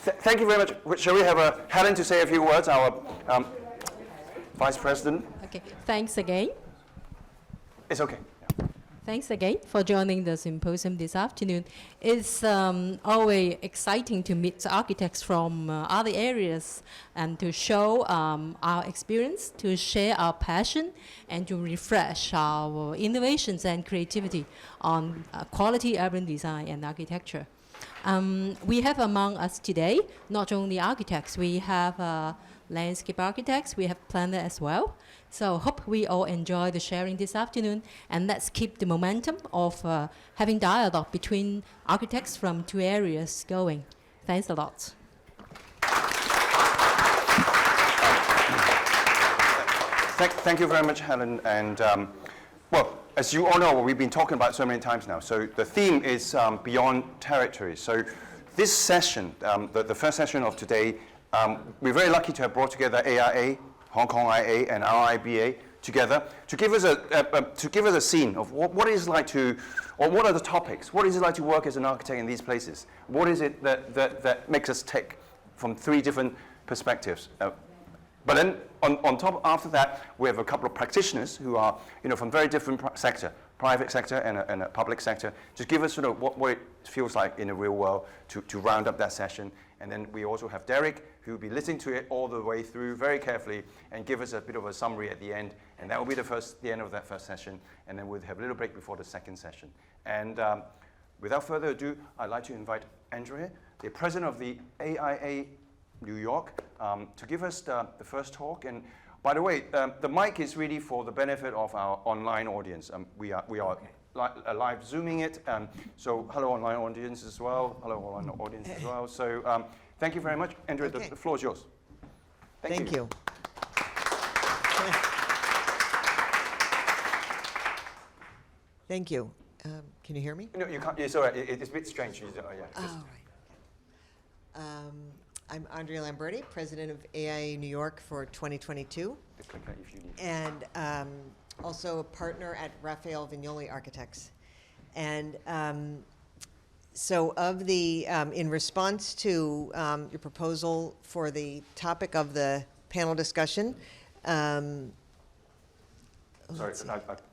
Thank you very much. Shall we have Helen to say a few words, our Vice President? Okay, thanks again. It's okay. Thanks again for joining the symposium this afternoon. It's always exciting to meet architects from other areas and to show our experience, to share our passion, and to refresh our innovations and creativity on quality urban design and architecture. We have among us today not only architects, we have landscape architects, we have planners as well. So hope we all enjoy the sharing this afternoon, and let's keep the momentum of having dialogue between architects from two areas going. Thanks a lot. Thank you very much, Helen. And well, as you all know, we've been talking about so many times now. So the theme is beyond territory. So this session, the first session of today, we're very lucky to have brought together AIA, Hong Kong IA, and RIBA together to give us a scene of what it is like to, or what are the topics, what is it like to work as an architect in these places? What is it that makes us tick from three different perspectives? But then on top, after that, we have a couple of practitioners who are, from very different sector, private sector and a public sector, just give us sort of what it feels like in the real world to round up that session. And then we also have Derek, who will be listening to it all the way through very carefully and give us a bit of a summary at the end. And that will be the end of that first session. And then we'll have a little break before the second session. And without further ado, I'd like to invite Andrea, the president of the AIA New York, to give us the first talk. And by the way, the mic is really for the benefit of our online audience. We are live Zooming it. So hello online audience as well. Hello online audience as well. So thank you very much. Andrea, okay. The floor is yours. Thank you. Thank you. Can you hear me? No, you can't. It's all right. It's a bit strange. Yeah, oh, right. I'm Andrea Lamberti, president of AIA New York for 2022. And also a partner at Raphael Vignoli Architects. And so of the, in response to your proposal for the topic of the panel discussion, sorry,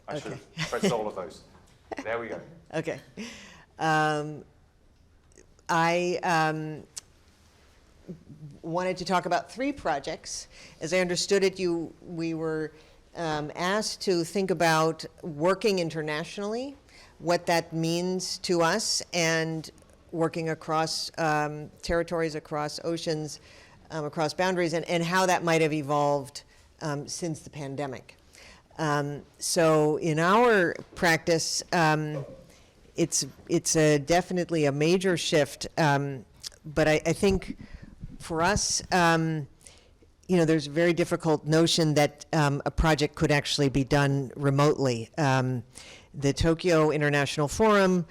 I should have pressed all of those. There we go. Okay. I wanted to talk about three projects. As I understood it, we were asked to think about working internationally, what that means to us, and working across territories, across oceans, across boundaries, and how that might have evolved since the pandemic. So in our practice, it's definitely a major shift, but I think for us, there's a very difficult notion that a project could actually be done remotely. The Tokyo International Forum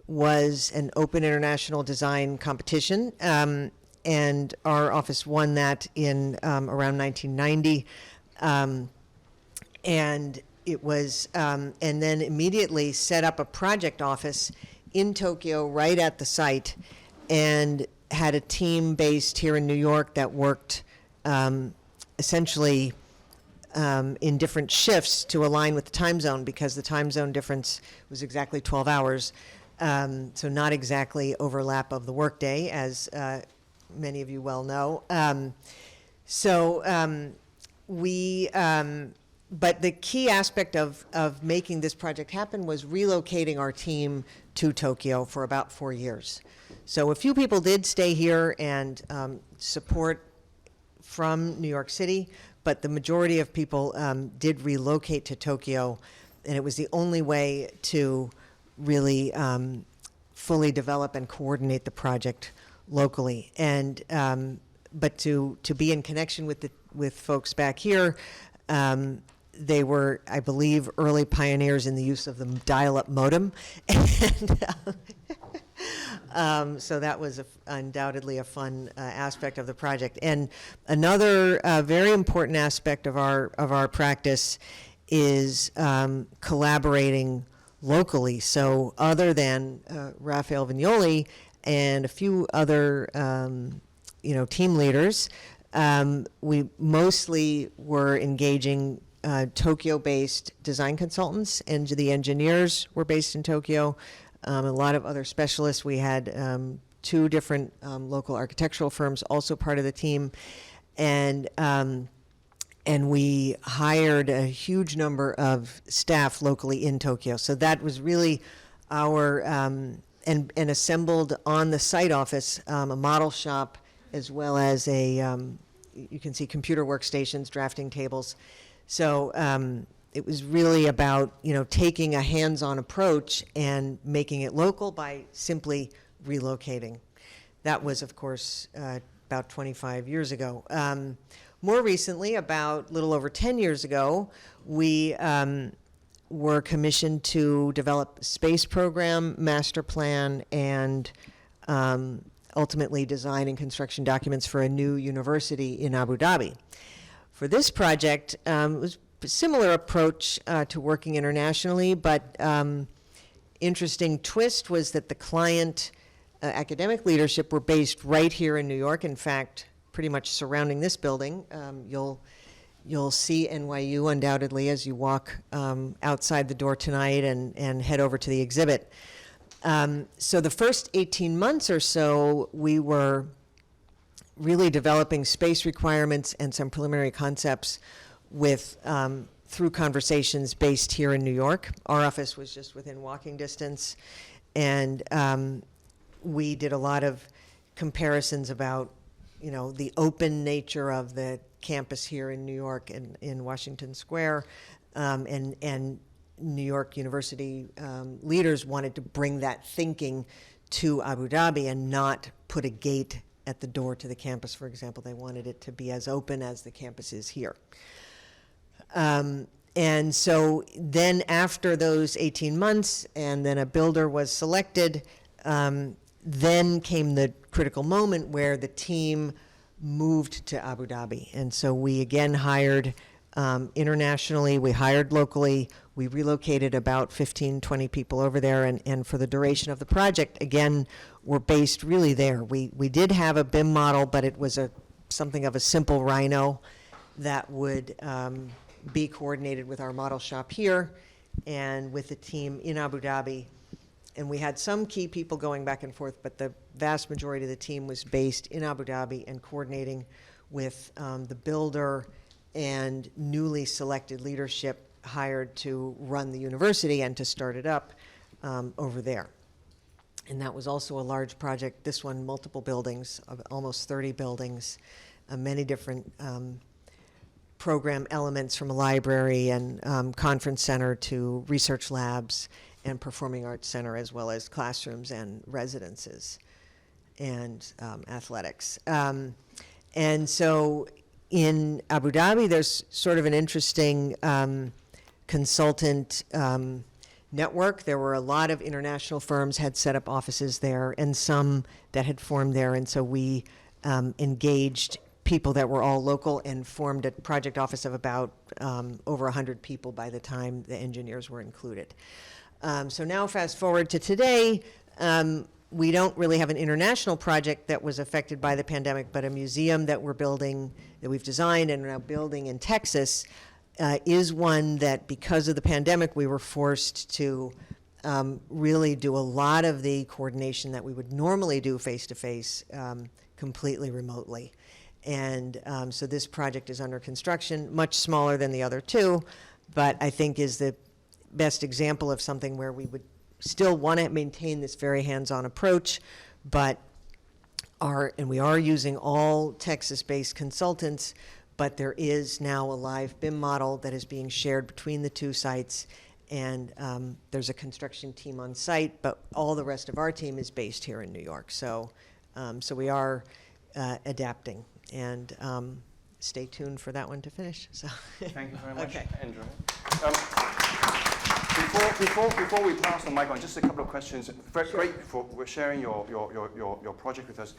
was an open international design competition, and our office won that in around 1990. And it was, and then immediately set up a project office in Tokyo right at the site, and had a team based here in New York that worked essentially in different shifts to align with the time zone, because the time zone difference was exactly 12 hours. So not exactly overlap of the workday, as many of you well know. But the key aspect of making this project happen was relocating our team to Tokyo for about 4 years. So a few people did stay here and support from New York City, but the majority of people did relocate to Tokyo, and it was the only way to really fully develop and coordinate the project locally. And but to be in connection with folks back here, they were, I believe, early pioneers in the use of the dial-up modem, and so that was undoubtedly a fun aspect of the project. And another very important aspect of our practice is collaborating locally. So other than Raphael Vignoli and a few other team leaders. We mostly were engaging Tokyo-based design consultants, and the engineers were based in Tokyo. A lot of other specialists. We had 2 different local architectural firms also part of the team, and we hired a huge number of staff locally in Tokyo. So that was really our and assembled on the site office a model shop, as well as you can see computer workstations, drafting tables. So it was really about, taking a hands-on approach and making it local by simply relocating. That was, of course, about 25 years ago. More recently, about a little over 10 years ago, we were commissioned to develop a space program, master plan, and ultimately design and construction documents for a new university in Abu Dhabi. For this project, it was a similar approach to working internationally, but interesting twist was that the client academic leadership were based right here in New York. In fact, pretty much surrounding this building. You'll see NYU undoubtedly as you walk outside the door tonight and head over to the exhibit. So the first 18 months or so, we were really developing space requirements and some preliminary concepts with through conversations based here in New York. Our office was just within walking distance, and we did a lot of comparisons about the open nature of the campus here in New York and in Washington Square, and New York University leaders wanted to bring that thinking to Abu Dhabi and not put a gate at the door to the campus, for example. They wanted it to be as open as the campus is here. And so then after those 18 months, and then a builder was selected, then came the critical moment where the team moved to Abu Dhabi. And so we again hired internationally, we hired locally, we relocated about 15, 20 people over there, and for the duration of the project, again, we're based really there. We did have a BIM model, but it was something of a simple Rhino that would be coordinated with our model shop here and with the team in Abu Dhabi. And we had some key people going back and forth, but the vast majority of the team was based in Abu Dhabi and coordinating with the builder and newly selected leadership hired to run the university and to start it up over there. And that was also a large project. This one, multiple buildings, almost 30 buildings, many different program elements, from a library and conference center to research labs and performing arts center, as well as classrooms and residences and athletics. And so in Abu Dhabi, there's sort of an interesting consultant network. There were a lot of international firms had set up offices there, and some that had formed there. And so we engaged people that were all local and formed a project office of about over 100 people by the time the engineers were included. So now fast forward to today, we don't really have an international project that was affected by the pandemic, but a museum that we're building, that we've designed and are now building in Texas, is one that, because of the pandemic, we were forced to really do a lot of the coordination that we would normally do face-to-face completely remotely. And so this project is under construction, much smaller than the other two, but I think is the best example of something where we would still want to maintain this very hands-on approach, but we are using all Texas-based consultants, but there is now a live BIM model that is being shared between the two sites, and there's a construction team on site, but all the rest of our team is based here in New York. So, so we are adapting, and stay tuned for that one to finish. So. Thank you very much, Okay. Andrew. Before we pass the mic on, just a couple of questions. Great for sharing your project with us.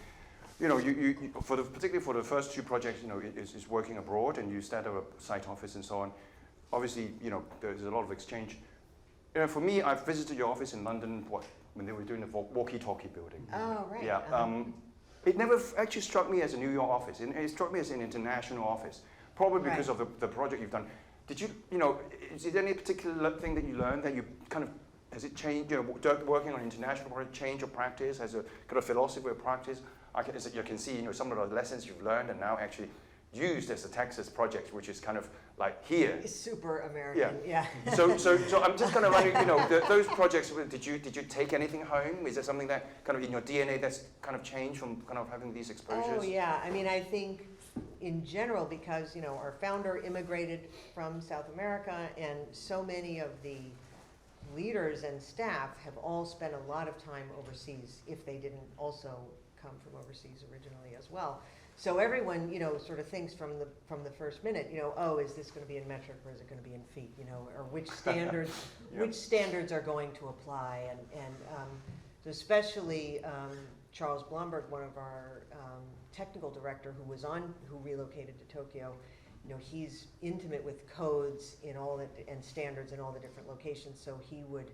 Particularly for the first two projects, is working abroad, and you set up a site office and so on. Obviously, there's a lot of exchange. For me, I've visited your office in London when they were doing the walkie-talkie building. Oh, right. Yeah. it never actually struck me as a New York office. It struck me as an international office, probably because of the project you've done. Did you, is there any particular thing that you learned that you kind of, has it changed, working on international project, change your practice, as a kind of philosophy of practice? You can see, some of the lessons you've learned and now actually used as a Texas project, which is kind of like here. It's super American, yeah. So I'm just kind of wondering, those projects, did you take anything home? Is there something that kind of in your DNA that's kind of changed from kind of having these exposures? Oh yeah, I mean, I think in general, because our founder immigrated from South America, and so many of the leaders and staff have all spent a lot of time overseas, if they didn't also come from overseas originally as well. So everyone, sort of thinks from the first minute, oh, is this going to be in metric or is it going to be in feet, or which standards, which standards are going to apply, and so especially Charles Blomberg, one of our technical director, who relocated to Tokyo, he's intimate with codes and standards in all the different locations, so he would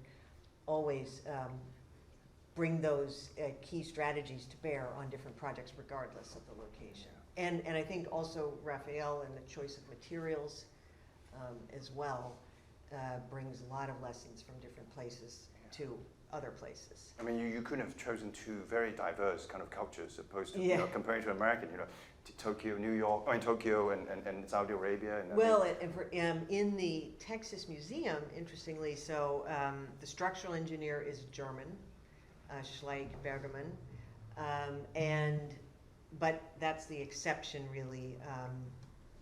always bring those key strategies to bear on different projects regardless of the location. And I think also Raphael and the choice of materials as well brings a lot of lessons from different places to other places. I mean, you couldn't have chosen two very diverse kind of cultures opposed to, comparing to American, Tokyo, New York, Tokyo and Saudi Arabia. In the Texas Museum, interestingly, so the structural engineer is German, Schleich Bergermann, but that's the exception really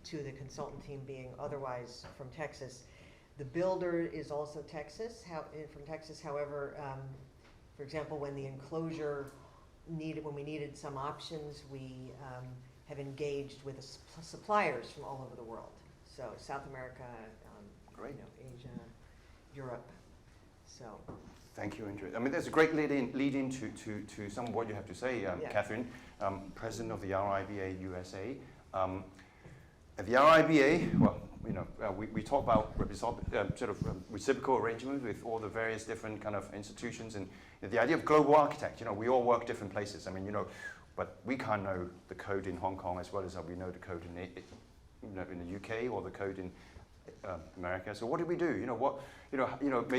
to the consultant team being otherwise from Texas. The builder is also from Texas. However, for example, when the enclosure when we needed some options, we have engaged with suppliers from all over the world. So South America, Asia, Europe. So. Thank you, Andrew. I mean, there's a great lead in to some of what you have to say, Catherine, President of the RIBA USA. At the RIBA, well, we talk about reciprocal arrangements with all the various different kind of institutions, and the idea of global architect. We all work different places. I mean, but we can't know the code in Hong Kong as well as we know the code in the UK or the code in America. So what do we do?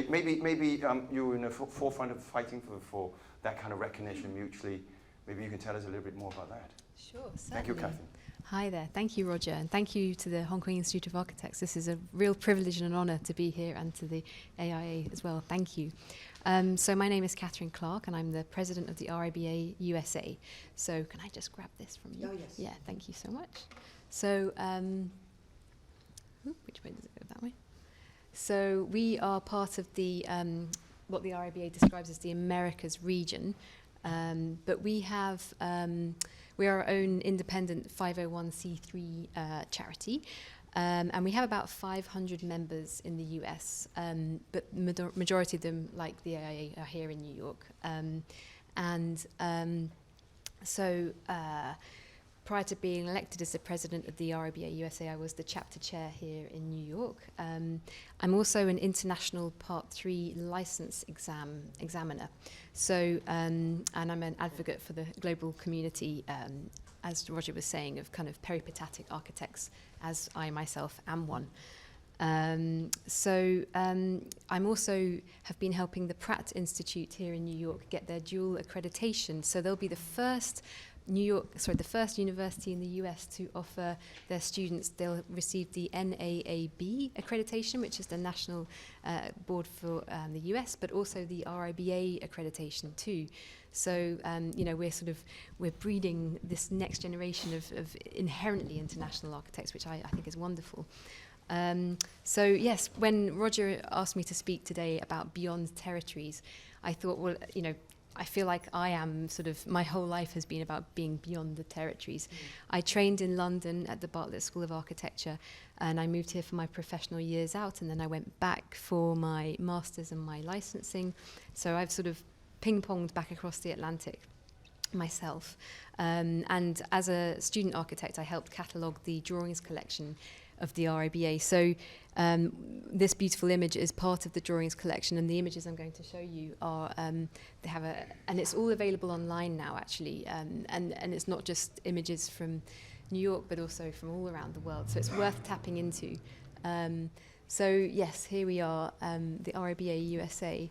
Maybe you're in the forefront of fighting for that kind of recognition mutually. Maybe you can tell us a little bit more about that. Sure, certainly. Thank you, Catherine. Hi there. Thank you, Roger, and thank you to the Hong Kong Institute of Architects. This is a real privilege and an honour to be here, and to the AIA as well. Thank you. So my name is Catherine Clark, and I'm the president of the RIBA USA. So can I just grab this from you? Oh, yes. Yeah, thank you so much. So, which way does it go? That way? So we are part of the what the RIBA describes as the Americas region, but we have we are our own independent 501c3 charity, and we have about 500 members in the US, but majority of them, like the AIA, are here in New York, prior to being elected as the president of the RIBA USA, I was the chapter chair here in New York. I'm also an international Part 3 license examiner. So, and I'm an advocate for the global community, as Roger was saying, of kind of peripatetic architects, as I myself am one. I'm also have been helping the Pratt Institute here in New York get their dual accreditation. So they'll be the first the first university in the US to offer their students, they'll receive the NAAB accreditation, which is the national board for the US, but also the RIBA accreditation too. So, we're breeding this next generation of inherently international architects, which I think is wonderful. So yes, when Roger asked me to speak today about beyond territories, I thought, well, I feel like my whole life has been about being beyond the territories. I trained in London at the Bartlett School of Architecture, and I moved here for my professional years out, and then I went back for my master's and my licensing. So I've sort of ping-ponged back across the Atlantic myself. And as a student architect, I helped catalogue the drawings collection the RIBA. So this beautiful image is part of the drawings collection, and the images I'm going to show you are, they have and it's all available online now actually, and it's not just images from New York, but also from all around the world. So it's worth tapping into. So yes, here we are, the RIBA USA.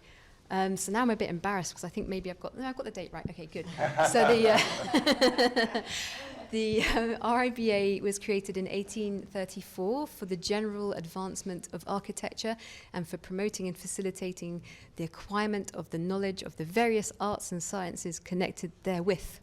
So now I'm a bit embarrassed because I think maybe I've got the date right. Okay, good. So the RIBA was created in 1834 for the general advancement of architecture and for promoting and facilitating the acquirement of the knowledge of the various arts and sciences connected therewith.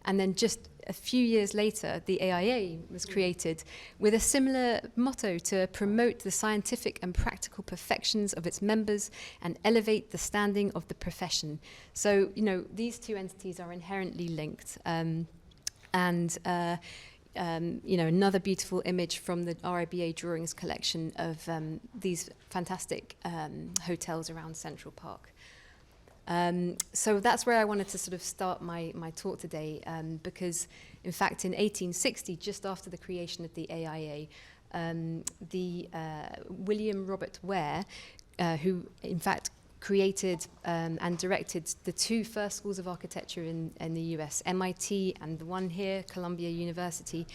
And then just a few years later, the AIA was created with a similar motto to promote the scientific and practical perfections of its members and elevate the standing of the profession. So, you know, these two entities are inherently linked. You know, another beautiful image from the RIBA drawings collection of these fantastic hotels around Central Park. So that's where I wanted to sort of start my talk today, because in fact in 1860, just after the creation of the AIA, William Robert Ware, who in fact created and directed the two first schools of architecture in the US, MIT and the one here, Columbia University,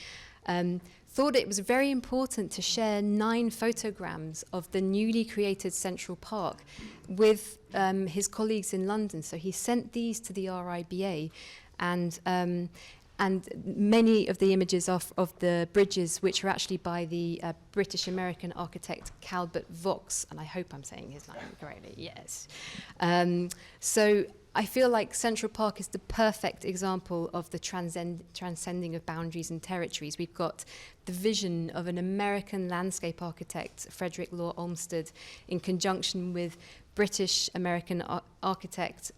thought it was very important to share 9 photograms of the newly created Central Park with his colleagues in London. So he sent these to the RIBA, and many of the images of the bridges, which are actually by the British-American architect Calvert Vaux, and I hope I'm saying his name correctly, yes. So I feel like Central Park is the perfect example of the transcending of boundaries and territories. We've got the vision of an American landscape architect, Frederick Law Olmsted, in conjunction with British-American architect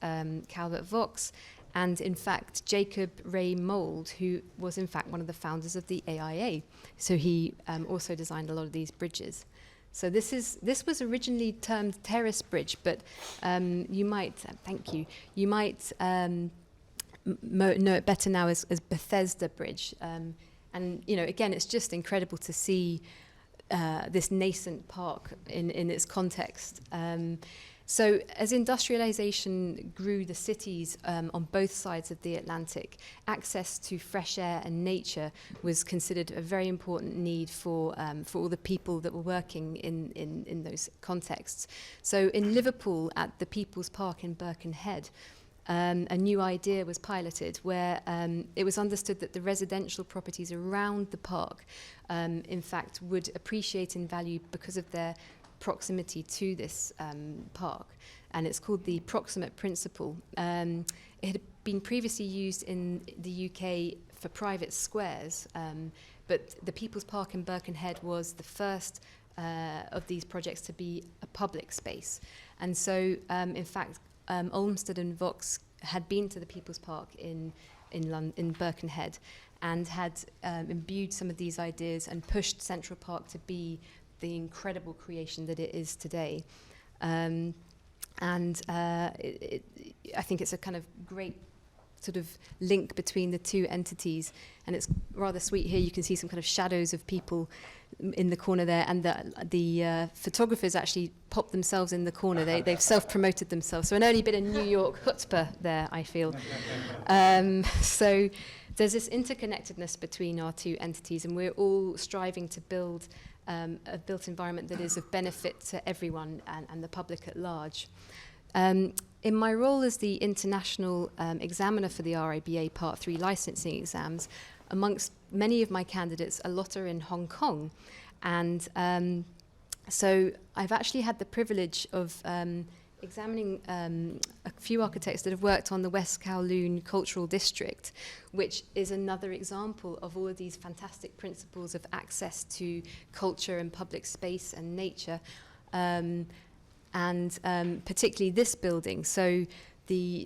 Calvert Vaux, and in fact Jacob Ray Mould, who was in fact one of the founders of the AIA. So he also designed a lot of these bridges. So this was originally termed Terrace Bridge, but you might, thank you, you might know it better now as Bethesda Bridge. And you know, again, it's just incredible to see this nascent park in its context. So as industrialization grew the cities on both sides of the Atlantic, access to fresh air and nature was considered a very important need for all the people that were working in those contexts. So in Liverpool, at the People's Park in Birkenhead, a new idea was piloted where it was understood that the residential properties around the park, in fact, would appreciate in value because of their proximity to this park, and it's called the proximate principle. It had been previously used in the UK for private squares, but the People's Park in Birkenhead was the first of these projects to be a public space. And so, in fact, Olmsted and Vaux had been to the People's Park in Birkenhead and had imbued some of these ideas and pushed Central Park to be the incredible creation that it is today. I think it's a kind of great sort of link between the two entities, and it's rather sweet here. You can see some kind of shadows of people in the corner there, and the photographers actually popped themselves in the corner. They've self-promoted themselves. So an early bit of New York chutzpah there, I feel. So there's this interconnectedness between our two entities, and we're all striving to build a built environment that is of benefit to everyone and the public at large. In my role as the international examiner for the RIBA Part 3 licensing exams, amongst many of my candidates, a lot are in Hong Kong. And so I've actually had the privilege of examining a few architects that have worked on the West Kowloon Cultural District, which is another example of all of these fantastic principles of access to culture and public space and nature, and particularly this building. So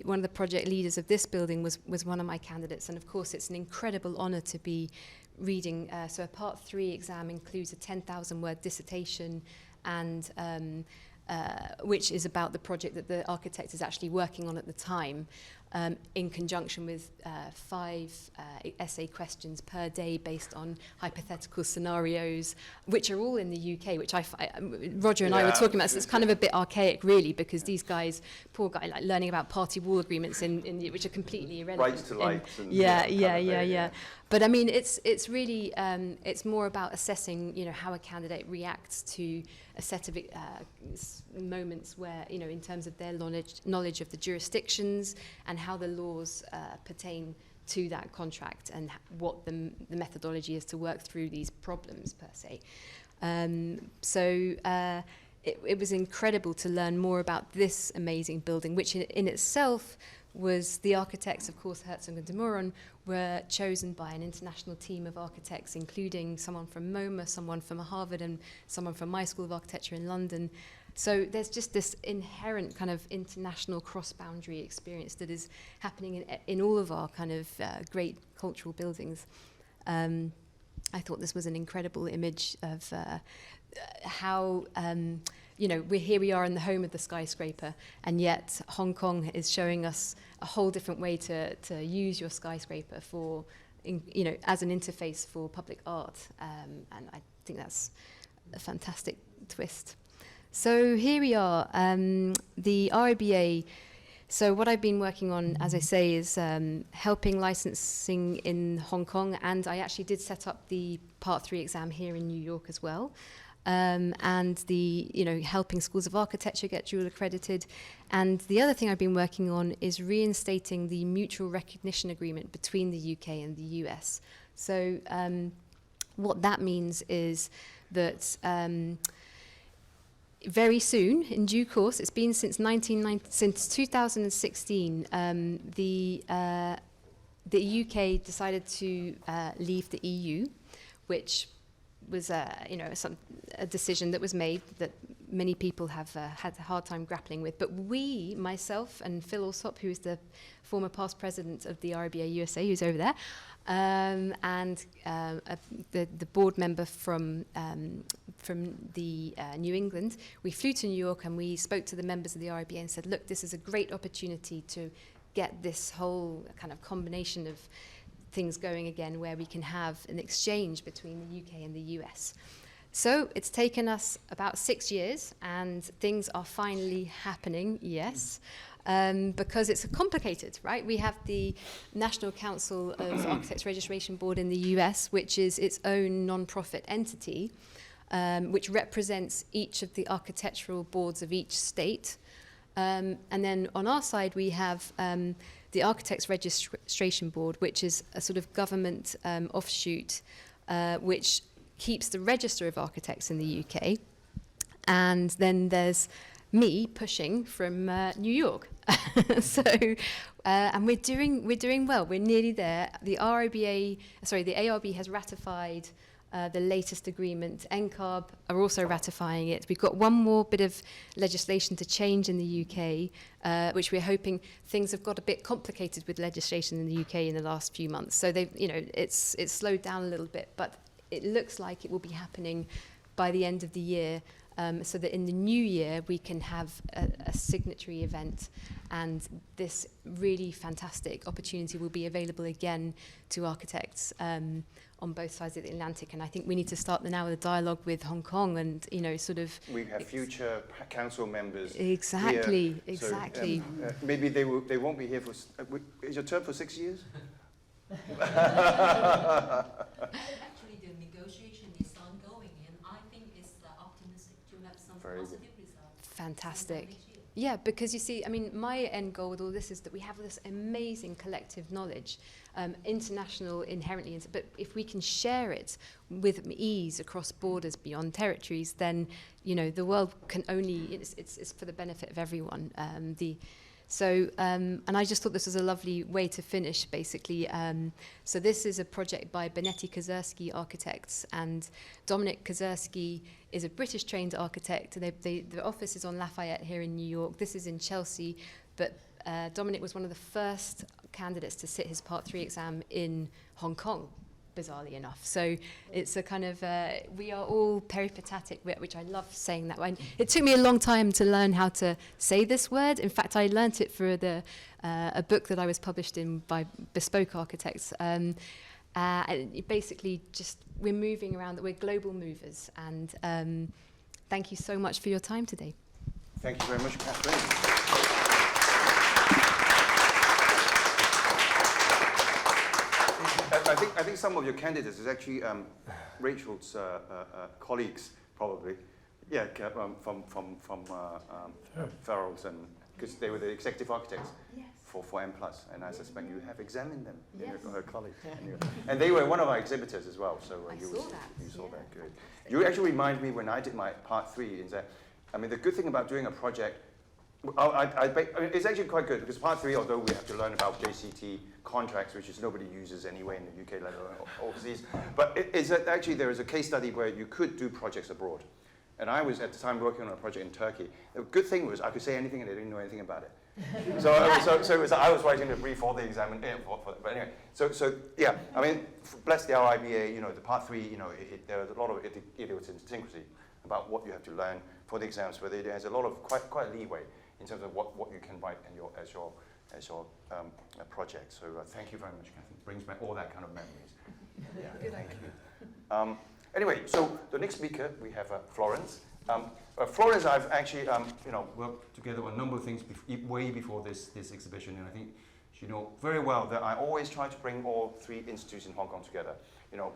one of the project leaders of this building was one of my candidates, and of course it's an incredible honor to be reading. So a Part 3 exam includes a 10,000 word dissertation, and which is about the project that the architect is actually working on at the time. in conjunction with 5 essay questions per day based on hypothetical scenarios, which are all in the UK, which Roger and I were talking about. So it's kind of a bit archaic, really, because these guys, poor guy, like learning about party wall agreements which are completely irrelevant. Rights to lights. And Yeah. But I mean, it's really, it's more about assessing, how a candidate reacts to a set of moments where, in terms of their knowledge of the jurisdictions and how the laws pertain to that contract and what the methodology is to work through these problems per se. It was incredible to learn more about this amazing building, which in itself was the architects, of course, Herzog and de Meuron, were chosen by an international team of architects, including someone from MoMA, someone from Harvard, and someone from my School of Architecture in London. So there's just this inherent kind of international cross-boundary experience that is happening in all of our kind of great cultural buildings. I thought this was an incredible image of how, we are in the home of the skyscraper, and yet Hong Kong is showing us a whole different way to use your skyscraper for, as an interface for public art. And I think that's a fantastic twist. So here we are, the RIBA. So what I've been working on, as I say, is helping licensing in Hong Kong, and I actually did set up the Part 3 exam here in New York as well. And the, helping schools of architecture get dual accredited. And the other thing I've been working on is reinstating the mutual recognition agreement between the UK and the US. So what that means is that very soon, in due course, it's been since 2016, the UK decided to leave the EU, which was a decision that was made that many people have had a hard time grappling with. But we, myself and Phil Alsop, who is the former past president of the RIBA USA, who's over there, and the board member from the New England, we flew to New York and we spoke to the members of the RIBA and said, look, this is a great opportunity to get this whole kind of combination of things going again, where we can have an exchange between the UK and the US. So it's taken us about 6 years, and things are finally happening, yes, because it's complicated, right? We have the National Council of Architects Registration Board in the US, which is its own non-profit entity, which represents each of the architectural boards of each state. And then on our side, we have the Architects Registration Board, which is a sort of government offshoot, which keeps the register of architects in the UK. And then there's me pushing from New York. And we're doing well. We're nearly there. The ARB has ratified the latest agreement. NCARB are also ratifying it. We've got one more bit of legislation to change in the UK, which we're hoping. Things have got a bit complicated with legislation in the UK in the last few months. So it's slowed down a little bit, but it looks like it will be happening by the end of the year, so that in the new year we can have a signatory event, and this really fantastic opportunity will be available again to architects on both sides of the Atlantic. And I think we need to start now with a dialogue with Hong Kong, and sort of we have future council members exactly here. So, maybe they won't be here for is your term for 6 years? Actually, the negotiation is ongoing, and I think it's optimistic to have some positive results. Fantastic. Yeah, because you see, I mean, my end goal with all this is that we have this amazing collective knowledge, international inherently, but if we can share it with ease across borders beyond territories, then, the world can only, it's for the benefit of everyone. And I just thought this was a lovely way to finish, basically. So this is a project by Benetti Kozersky Architects, and Dominic Kozersky is a British-trained architect. The office is on Lafayette here in New York. This is in Chelsea, but Dominic was one of the first candidates to sit his Part 3 exam in Hong Kong. bizarrely enough. So it's a kind of, we are all peripatetic, which I love saying that one. It took me a long time to learn how to say this word. In fact, I learnt it for a book that I was published in by Bespoke Architects. And basically just, we're moving around, we're global movers. And thank you so much for your time today. Thank you very much, Catherine. I think some of your candidates is actually Rachel's colleagues, probably. Yeah, from Farrell's, and because they were the executive architects for M+, and I suspect you have examined them, her colleagues. And they were one of our exhibitors as well, so you saw that, good. You actually remind me when I did my part 3, is that, I mean, the good thing about doing a project, I mean, it's actually quite good, because part 3, although we have to learn about JCT contracts, which is nobody uses anyway in the UK, let alone overseas, but it's that actually there is a case study where you could do projects abroad. And I was at the time working on a project in Turkey. The good thing was I could say anything and they didn't know anything about it. So it was, I was writing the brief for the examination. But anyway, so yeah, I mean, bless the RIBA, you know, the part 3, you know, there is a lot of idiosyncrasy about what you have to learn for the exams, but there's a lot of quite leeway in terms of what you can write in as your project. So thank you very much, Catherine. Brings back all that kind of memories. Yeah, thank you. Anyway, so the next speaker, we have Florence. Florence, I've actually you know, worked together on a number of things way before this exhibition, and I think she knows very well that I always try to bring all 3 institutes in Hong Kong together. You know,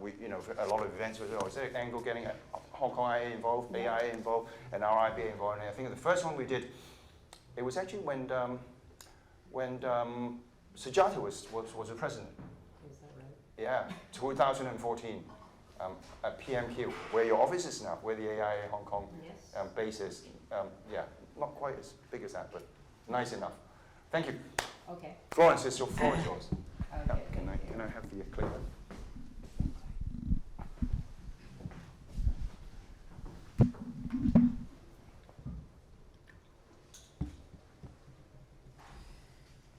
a lot of events with Angle getting Hong Kong IA involved, AIA involved, and our IBA involved. And I think the first one we did, it was actually when Sujata was the president. Is that right? Yeah, 2014. At PMQ, where your office is now, where the AIA Hong Kong base is. Yeah, not quite as big as that, but nice enough. Thank you. Okay. Florence, the floor is yours. Okay. Can I have the clicker?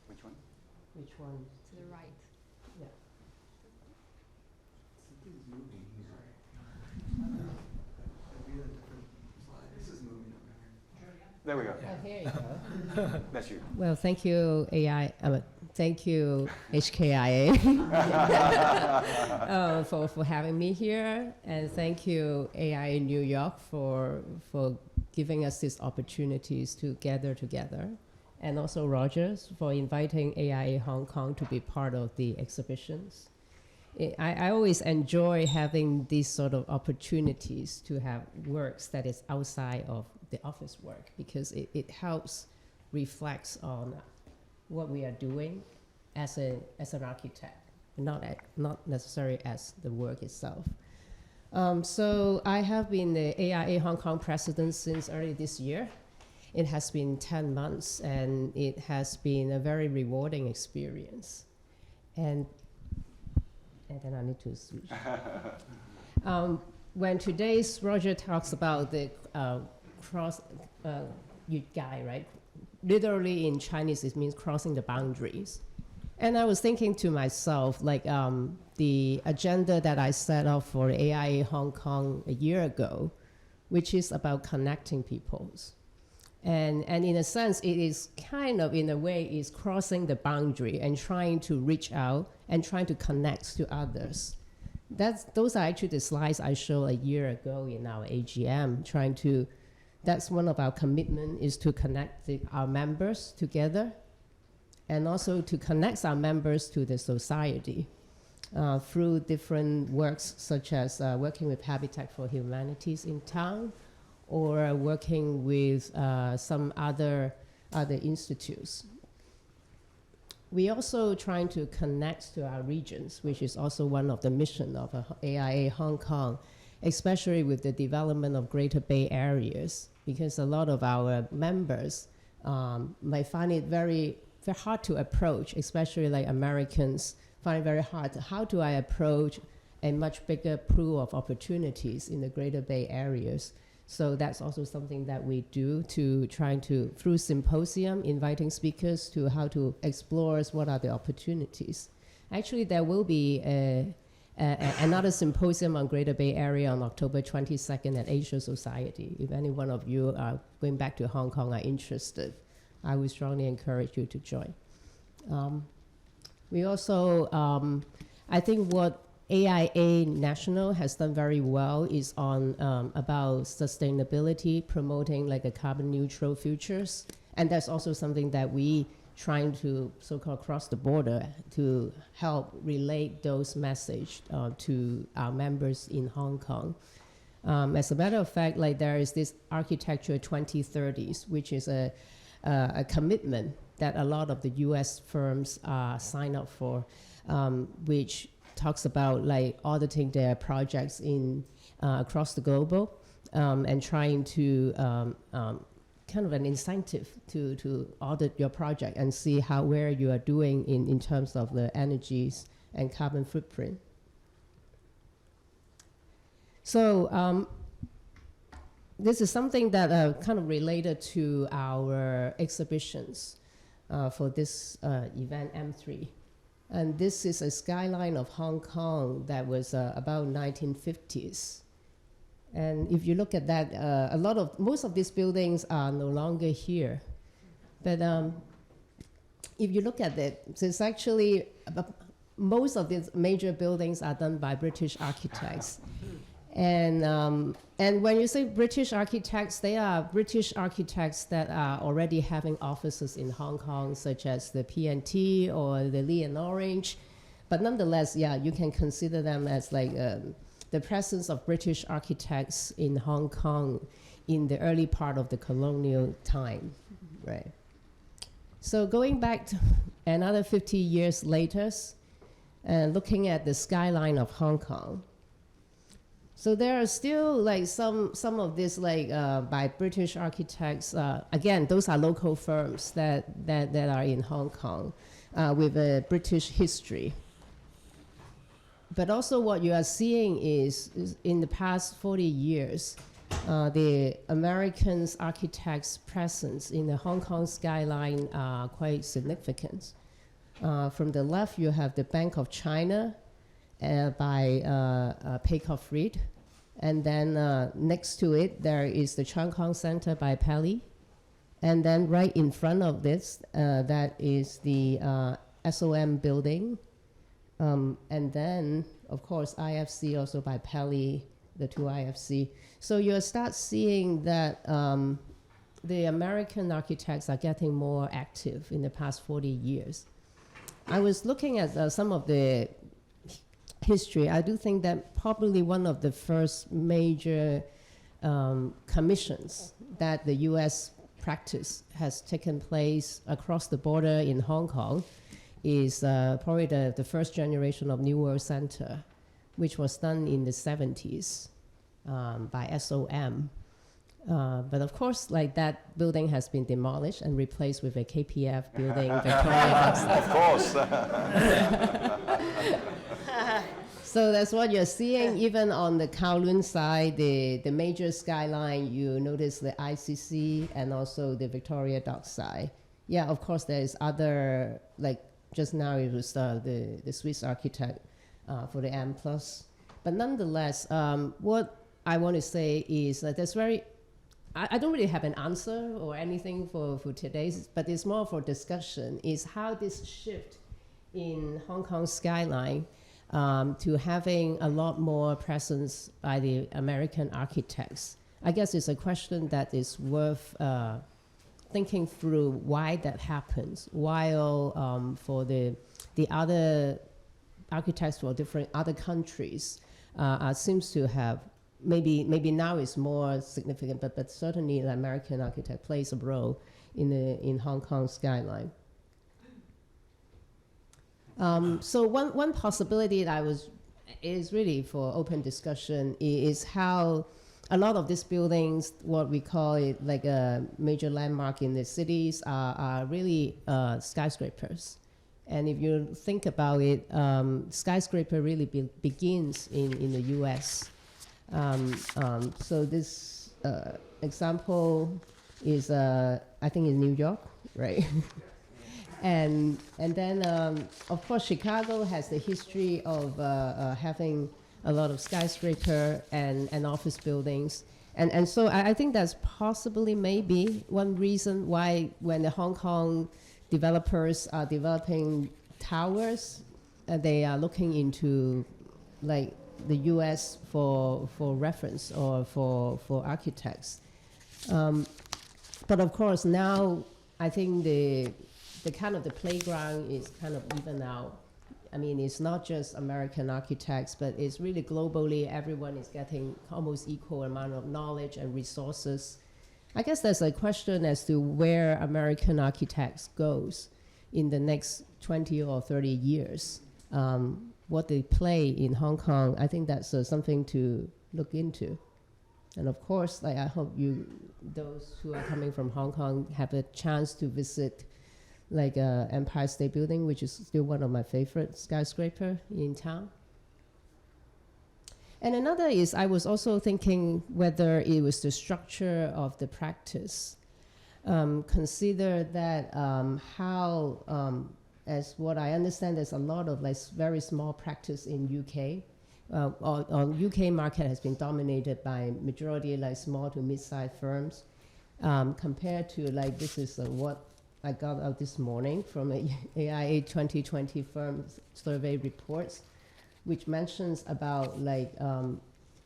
Which one? Which one? To the right. Yeah. There we go. Oh, here you go. That's you. Well, thank you, thank you, HKIA, for having me here, and thank you, AIA New York, for giving us these opportunities to gather together, and also Rogers for inviting AIA Hong Kong to be part of the exhibitions. I always enjoy having these sort of opportunities to have works that is outside of the office work, because it helps reflects on what we are doing as an architect, not necessarily as the work itself. So I have been the AIA Hong Kong president since early this year. It has been 10 months, and it has been a very rewarding experience. And then I need to switch. When today's Roger talks about the right? Literally in Chinese, it means crossing the boundaries. And I was thinking to myself, like the agenda that I set up for AIA Hong Kong a year ago, which is about connecting peoples. And in a sense, it is kind of, in a way, is crossing the boundary and trying to reach out and trying to connect to others. Those are actually the slides I showed a year ago in our AGM, that's one of our commitment, is to connect our members together, and also to connect our members to the society through different works, such as working with Habitat for Humanities in town, or working with some other institutes. We also trying to connect to our regions, which is also one of the mission of AIA Hong Kong, especially with the development of Greater Bay Areas, because a lot of our members might find it very, very hard to approach, especially like Americans find it very hard. How do I approach a much bigger pool of opportunities in the Greater Bay Areas? So that's also something that we do, to trying to, through symposium, inviting speakers to how to explore what are the opportunities. Actually, there will be another symposium on Greater Bay Area on October 22nd at Asia Society. If any one of you are going back to Hong Kong are interested, I would strongly encourage you to join. We also, I think what AIA National has done very well is on about sustainability, promoting like a carbon neutral futures. And that's also something that we trying to so-called cross the border to help relate those message to our members in Hong Kong. As a matter of fact, like there is this Architecture 2030s, which is a commitment that a lot of the US firms sign up for, which talks about like auditing their projects in across the globe and trying to kind of an incentive to audit your project and see where you are doing in terms of the energies and carbon footprint. So this is something that kind of related to our exhibitions for this event M3. And this is a skyline of Hong Kong that was about 1950s. And if you look at that, most of these buildings are no longer here. But if you look at it, it's actually, most of these major buildings are done by British architects. And when you say British architects, they are British architects that are already having offices in Hong Kong, such as the P&T or the Lee and Orange. But nonetheless, yeah, you can consider them as like the presence of British architects in Hong Kong in the early part of the colonial time, right? So going back to another 50 years later, and looking at the skyline of Hong Kong. So there are still like some of this like by British architects. Again, those are local firms that are in Hong Kong with a British history. But also what you are seeing is in the past 40 years, the American architects' presence in the Hong Kong skyline are quite significant. From the left, you have the Bank of China by Peikoff Reed. And then next to it, there is the Cheung Kong Center by Pelly. And then right in front of this, that is the SOM building. And then, of course, IFC also by Pelly, the two IFC. So you'll start seeing that the American architects are getting more active in the past 40 years. I was looking at some of the history. I do think that probably one of the first major commissions that the US practice has taken place across the border in Hong Kong is probably the first generation of New World Center, which was done in the 70s by SOM. But of course, like that building has been demolished and replaced with a KPF building, Victoria. Of course. So that's what you're seeing. Even on the Kowloon side, the major skyline, you notice the ICC and also the Victoria Dock side. Yeah, of course, there's other, like just now it was the Swiss architect for the M+. But nonetheless, what I want to say is that there's I don't really have an answer or anything for today's, but it's more for discussion, is how this shift in Hong Kong skyline to having a lot more presence by the American architects. I guess it's a question that is worth thinking through why that happens, while for the other architects for different other countries seems to have, maybe now it's more significant, but certainly the American architect plays a role in Hong Kong skyline. So one possibility that is really for open discussion is how a lot of these buildings, what we call it like a major landmark in the cities, are really skyscrapers. And if you think about it, skyscraper really begins in the US. So this example is, I think in New York, right? And then, of course, Chicago has the history of having a lot of skyscraper and office buildings. And so I think that's possibly maybe one reason why when the Hong Kong developers are developing towers, they are looking into like the US for reference or for architects. But of course now I think the kind of the playground is kind of even out. I mean, it's not just American architects, but it's really globally, everyone is getting almost equal amount of knowledge and resources. I guess there's a question as to where American architects goes in the next 20 or 30 years. What they play in Hong Kong, I think that's something to look into. And of course, like, I hope those who are coming from Hong Kong have a chance to visit like Empire State Building, which is still one of my favorite skyscraper in town. And another is I was also thinking whether it was the structure of the practice. Consider that how, as what I understand, there's a lot of like very small practice in UK. UK market has been dominated by majority like small to mid-sized firms, compared to like this is what I got out this morning from a AIA 2020 firm survey reports, which mentions about like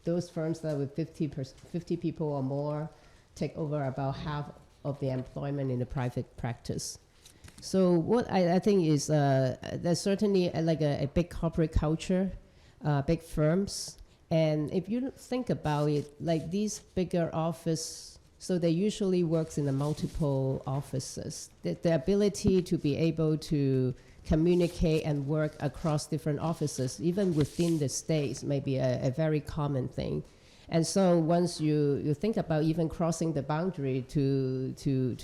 those firms that with 50 people or more take over about half of the employment in the private practice. So what I think is there's certainly like a big corporate culture, big firms. And if you think about it, like these bigger office, so they usually works in the multiple offices. The ability to be able to communicate and work across different offices, even within the states, may be a very common thing. And so once you think about even crossing the boundary to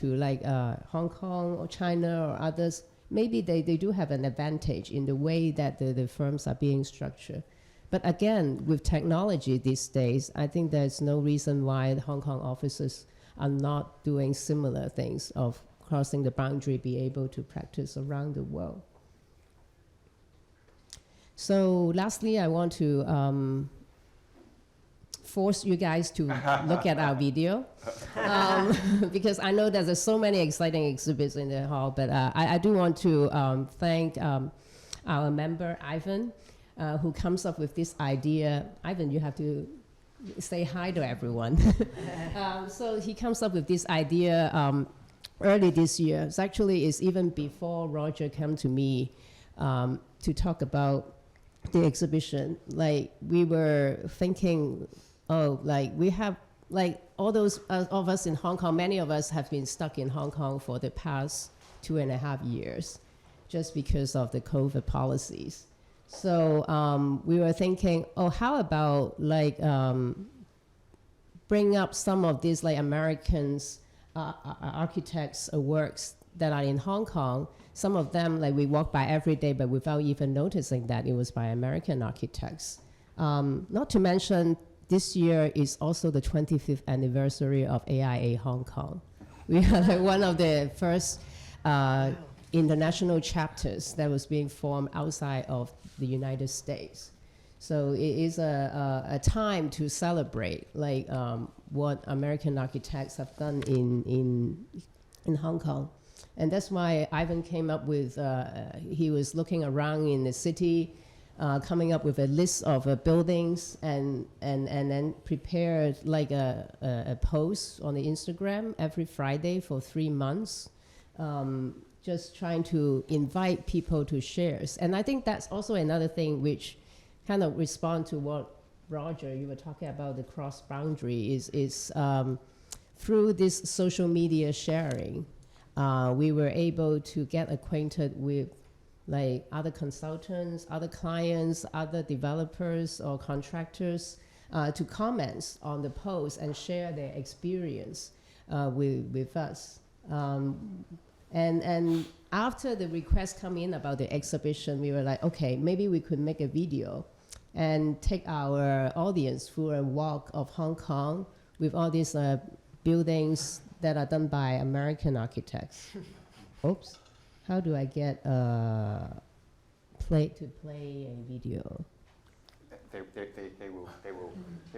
like Hong Kong or China or others, maybe they do have an advantage in the way that the firms are being structured. But again, with technology these days, I think there's no reason why the Hong Kong offices are not doing similar things of crossing the boundary, be able to practice around the world. So lastly, I want to force you guys to look at our video, because I know that there's so many exciting exhibits in the hall, but I do want to thank our member, Ivan, who comes up with this idea. Ivan, you have to say hi to everyone. So he comes up with this idea early this year. It's actually is even before Roger came to me to talk about the exhibition. Like we were thinking, oh, like we have, like all those of us in Hong Kong, many of us have been stuck in Hong Kong for the past 2.5 years just because of the COVID policies. So we were thinking, oh, how about like bring up some of these like Americans architects' works that are in Hong Kong. Some of them like we walk by every day, but without even noticing that it was by American architects. Not to mention, this year is also the 25th anniversary of AIA Hong Kong. We are like one of the first international chapters that was being formed outside of the United States. So it is a time to celebrate like what American architects have done in Hong Kong. And that's why Ivan came up with, he was looking around in the city, coming up with a list of buildings and then prepared like a post on the Instagram every Friday for 3 months, just trying to invite people to shares. And I think that's also another thing which kind of respond to what Roger, you were talking about the cross boundary is through this social media sharing, we were able to get acquainted with like other consultants, other clients, other developers or contractors to comment on the post and share their experience with us. And after the request come in about the exhibition, we were like, okay, maybe we could make a video and take our audience through a walk of Hong Kong with all these buildings that are done by American architects. Oops. how do I get play a video? They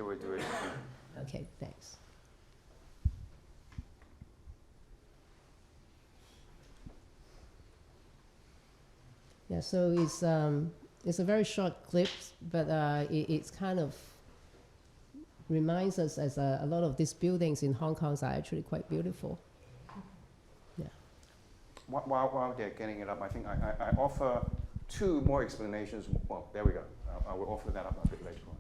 will do it. Okay, thanks. Yeah, so it's a very short clip, but it's kind of reminds us as a lot of these buildings in Hong Kong are actually quite beautiful. Yeah. While they're getting it up, I think I offer 2 more explanations. Well, there we go. I will offer that up a bit later on.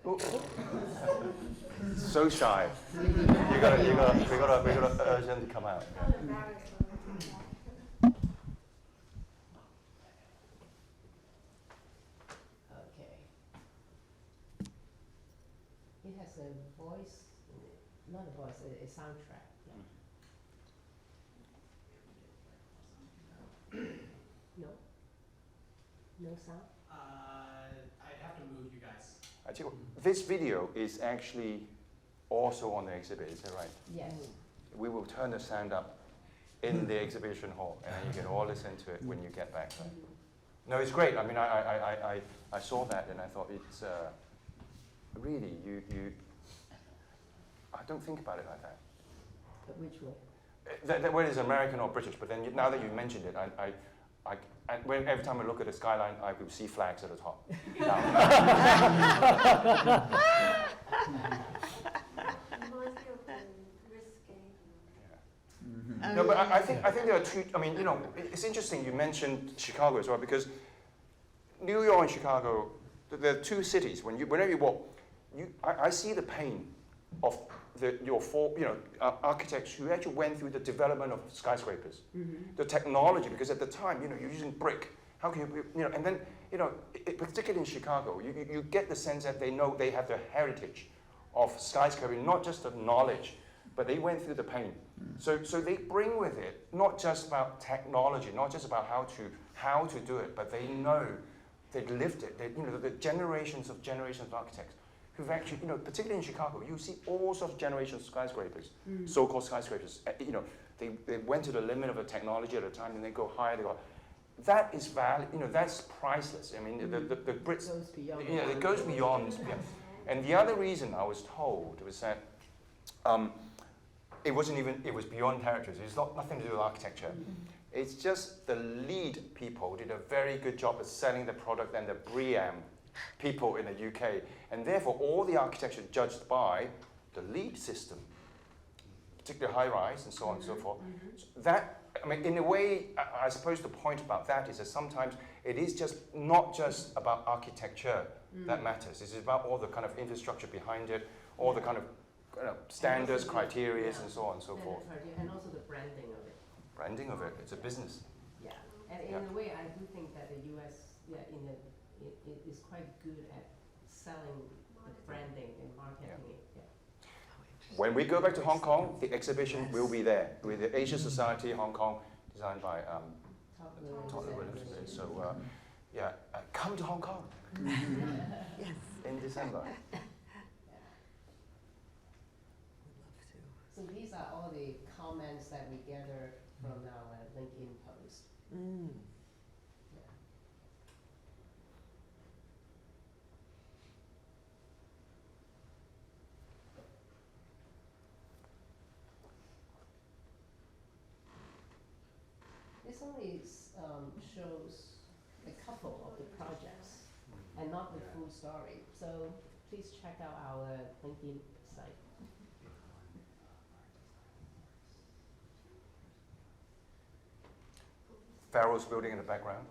Okay. So shy. We gotta urge them to come out. Yeah. Okay. It has a voice, not a voice, a soundtrack. Yeah. No? No sound? I'd have to move you guys. Actually, this video is actually also on the exhibit, is that right? Yes. We will turn the sound up in the exhibition hall, and then you can all listen to it when you get back. Right? No, it's great. I mean, I saw that and I thought it's really you. I don't think about it like that. But which way? Whether it's American or British, but then now that you mentioned it, every time I look at the skyline, I will see flags at the top. No, but I think there are 2. I mean, you know, it's interesting you mentioned Chicago as well, because New York and Chicago, there are 2 cities. Whenever you walk, I see the pain of your architects who actually went through the development of skyscrapers, the technology, because at the time, you know, you're using brick. How can you know, and then, you know, particularly in Chicago, you get the sense that they know they have the heritage of skyscraping, not just the knowledge, but they went through the pain. So they bring with it not just about technology, not just about how to do it, but they know they've lived it. You know, the generations of architects who've actually, you know, particularly in Chicago, you see all sorts of generations of skyscrapers, so-called skyscrapers. You know, they went to the limit of the technology at the time, and they go higher. They go. That is value. You know, that's priceless. I mean, the Brits. It goes beyond. You know, it goes beyond. Yeah. And the other reason I was told was that it was beyond territories. It's nothing to do with architecture. It's just the lead people did a very good job of selling the product than the BREEAM people in the UK. And therefore, all the architecture judged by the LEED system, particularly high-rise and so on and so forth. So that, I mean, in a way, I suppose the point about that is that sometimes it is just not just about architecture that matters. It's about all the kind of infrastructure behind it, all the kind of standards, criteria, and so on and so forth. And also the branding of it. Branding of it, it's a business. Yeah, and in a way, I do think that the U.S. Is quite good at selling the branding and marketing it. Yeah. When we go back to Hong Kong, the exhibition will be there with the Asia Society Hong Kong, designed by Todd Williams. So, come to Hong Kong in December. So these are all the comments that we gathered from our LinkedIn post. This only shows a couple of the projects and not the full story. So please check out our LinkedIn site. Farrell's building in the background.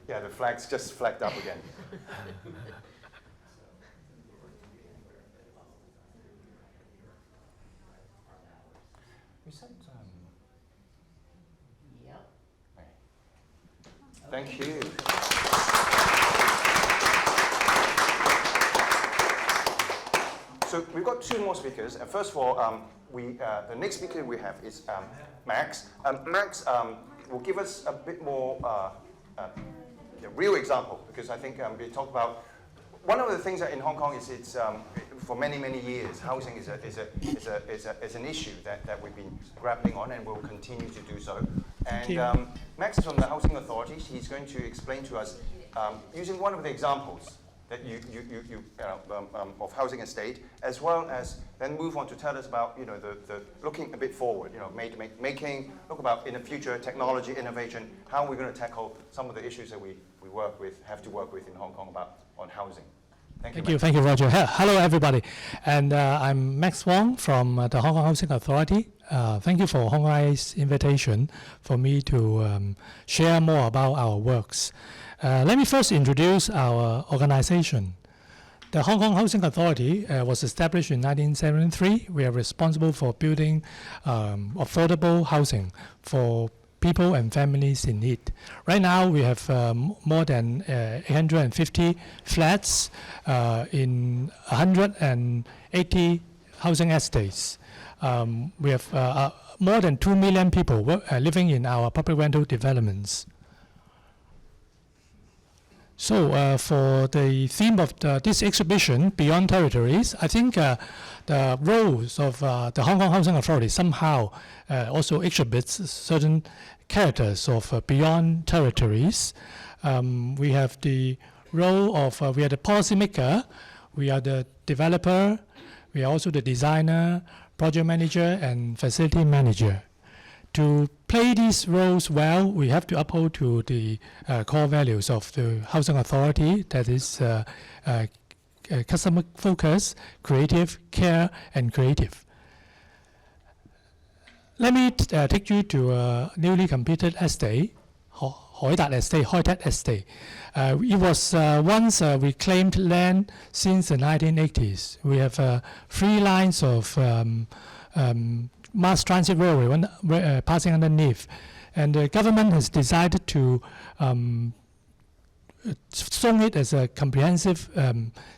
Yeah, the flag's just flagged up again. You said, Yep. Thank you. So we've got 2 more speakers. First of all, the next speaker we have is Max. Max will give us a bit more real example, because I think we talked about one of the things that in Hong Kong is it's for many years housing is an issue that we've been grappling on and will continue to do so. And Max is from the Housing Authority. He's going to explain to us using one of the examples that you of housing estate, as well as then move on to tell us about the looking a bit forward, making look about in the future technology innovation, how we're going to tackle some of the issues that we have to work with in Hong Kong about on housing. Thank you, Roger. Hello, everybody. And I'm Max Wong from the Hong Kong Housing Authority. Thank you for Hong Kong's invitation for me to share more about our works. Let me first introduce our organization. The Hong Kong Housing Authority was established in 1973. We are responsible for building affordable housing for people and families in need. Right now, we have more than 850 flats in 180 housing estates. We have more than 2 million people living in our public rental developments. So for the theme of this exhibition, Beyond Territories, I think the roles of the Hong Kong Housing Authority somehow also exhibits certain characters of Beyond Territories. We have the role of, we are the policymaker, we are the developer, we are also the designer, project manager, and facility manager. To play these roles well, we have to uphold to the core values of the Housing Authority, that is customer focus, creative, care, and creative. Let me take you to a newly completed estate, Hoi Tat Estate. It was once reclaimed land since the 1980s. We have 3 lines of mass transit railway passing underneath, and the government has decided to zone it as a comprehensive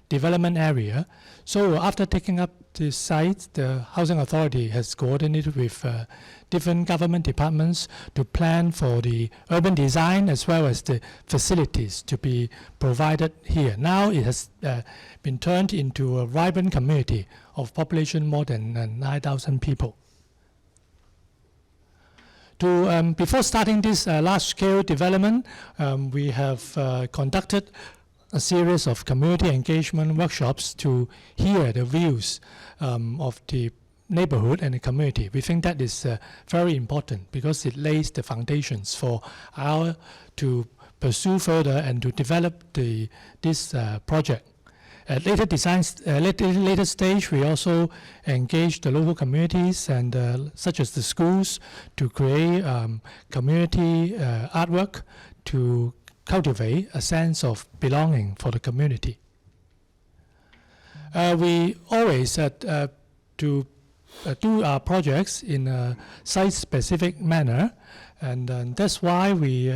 development area. So after taking up the site, the Housing Authority has coordinated with different government departments to plan for the urban design as well as the facilities to be provided here. Now it has been turned into a vibrant community of population more than 9,000 people. Before starting this large-scale development, we have conducted a series of community engagement workshops to hear the views of the neighborhood and the community. We think that is very important because it lays the foundations for our to pursue further and to develop this project. At later stage, we also engage the local communities and such as the schools to create community artwork to cultivate a sense of belonging for the community. We always do our projects in a site-specific manner, and that's why we,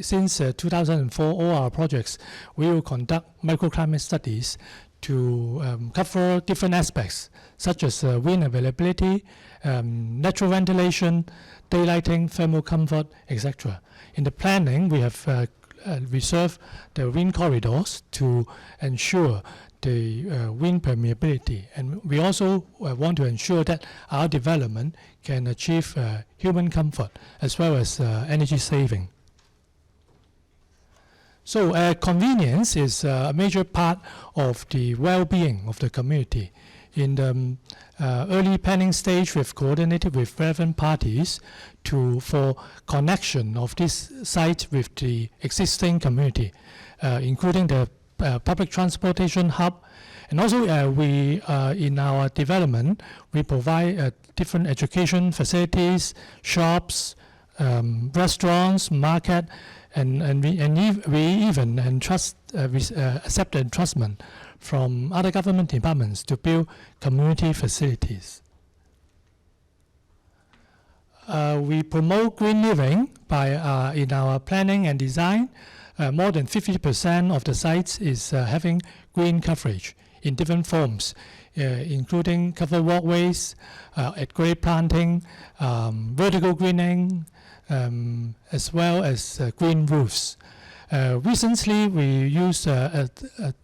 since 2004, all our projects, we will conduct microclimate studies to cover different aspects, such as wind availability, natural ventilation, daylighting, thermal comfort, etc. In the planning, we have reserved the wind corridors to ensure the wind permeability, and we also want to ensure that our development can achieve human comfort as well as energy saving. So convenience is a major part of the well-being of the community. In the early planning stage, we've coordinated with relevant parties for connection of this site with the existing community, including the public transportation hub. And also in our development, we provide different education facilities, shops, restaurants, market, and we even accept entrustment from other government departments to build community facilities. We promote green living by in our planning and design. More than 50% of the sites is having green coverage in different forms, including covered walkways, at grade planting, vertical greening, as well as green roofs. Recently, we used a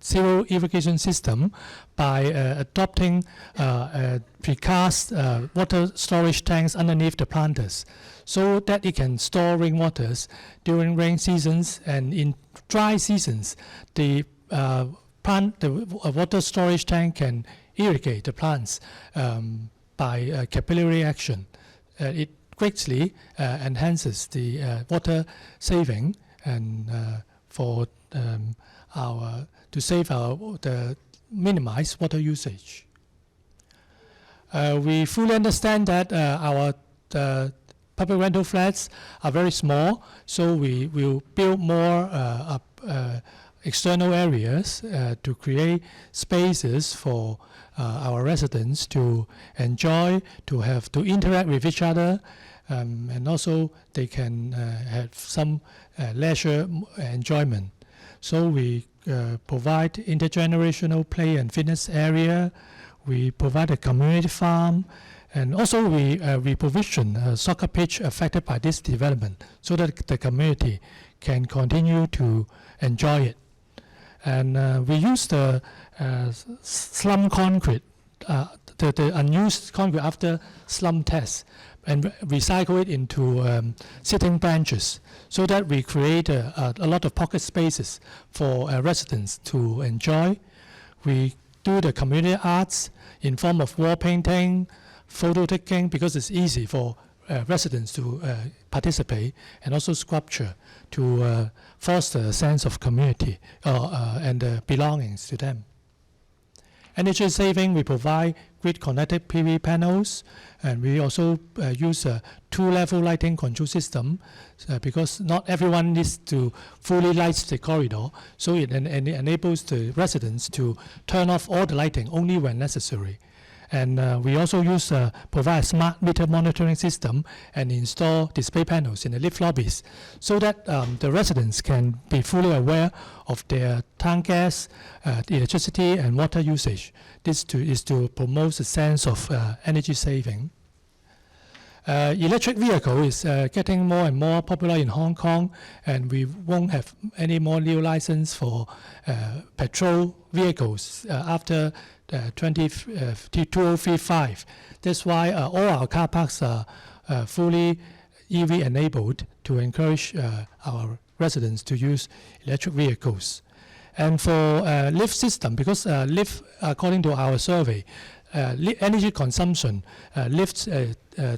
zero irrigation system by adopting precast water storage tanks underneath the planters, so that it can store rainwaters during rain seasons, and in dry seasons, the water storage tank can irrigate the plants by capillary action. It greatly enhances the water saving and to minimize water usage. We fully understand that our public rental flats are very small, so we will build more external areas to create spaces for our residents to enjoy, to interact with each other, and also they can have some leisure enjoyment. So we provide intergenerational play and fitness area. We provide a community farm, and also we provision a soccer pitch affected by this development, so that the community can continue to enjoy it. And we use the slum concrete, the unused concrete after slum tests, and recycle it into sitting benches, so that we create a lot of pocket spaces for residents to enjoy. We do the community arts in form of wall painting, photo taking, because it's easy for residents to participate, and also sculpture to foster a sense of community and belongings to them. Energy saving, we provide grid-connected PV panels, and we also use a two-level lighting control system because not everyone needs to fully light the corridor, so it enables the residents to turn off all the lighting only when necessary. And we also provide a smart meter monitoring system and install display panels in the lift lobbies, so that the residents can be fully aware of their town gas, electricity, and water usage. This is to promote a sense of energy saving. Electric vehicle is getting more and more popular in Hong Kong, and we won't have any more new license for petrol vehicles after 2035. That's why all our car parks are fully EV enabled to encourage our residents to use electric vehicles. And for lift system, because lift, according to our survey, energy consumption, lifts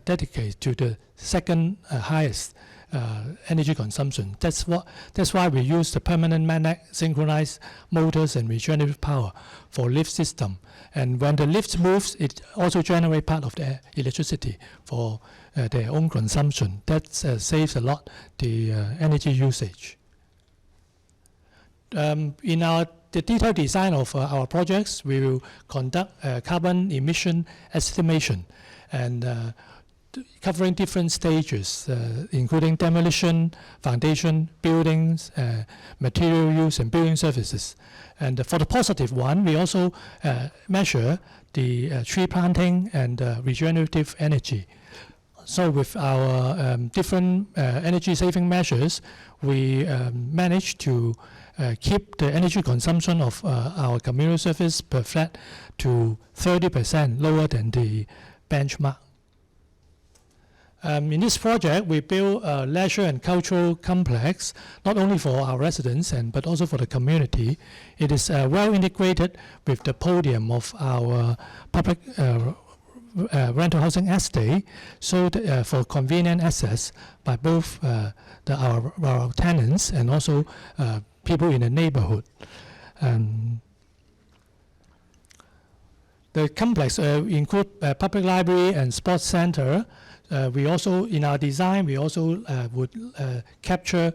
dedicate to the second highest energy consumption. That's why we use the permanent magnet synchronized motors and regenerative power for lift system. And when the lift moves, it also generates part of the electricity for their own consumption. That saves a lot the energy usage. In the detailed design of our projects, we will conduct carbon emission estimation and covering different stages, including demolition, foundation, buildings, material use, and building services. And for the positive one, we also measure the tree planting and regenerative energy. So with our different energy saving measures, we managed to keep the energy consumption of our communal service per flat to 30% lower than the benchmark. In this project, we built a leisure and cultural complex, not only for our residents but also for the community. It is well integrated with the podium of our public rental housing estate, so that, for convenient access by both our tenants and also people in the neighborhood. The complex includes public library and sports center. We also, in our design, we also would capture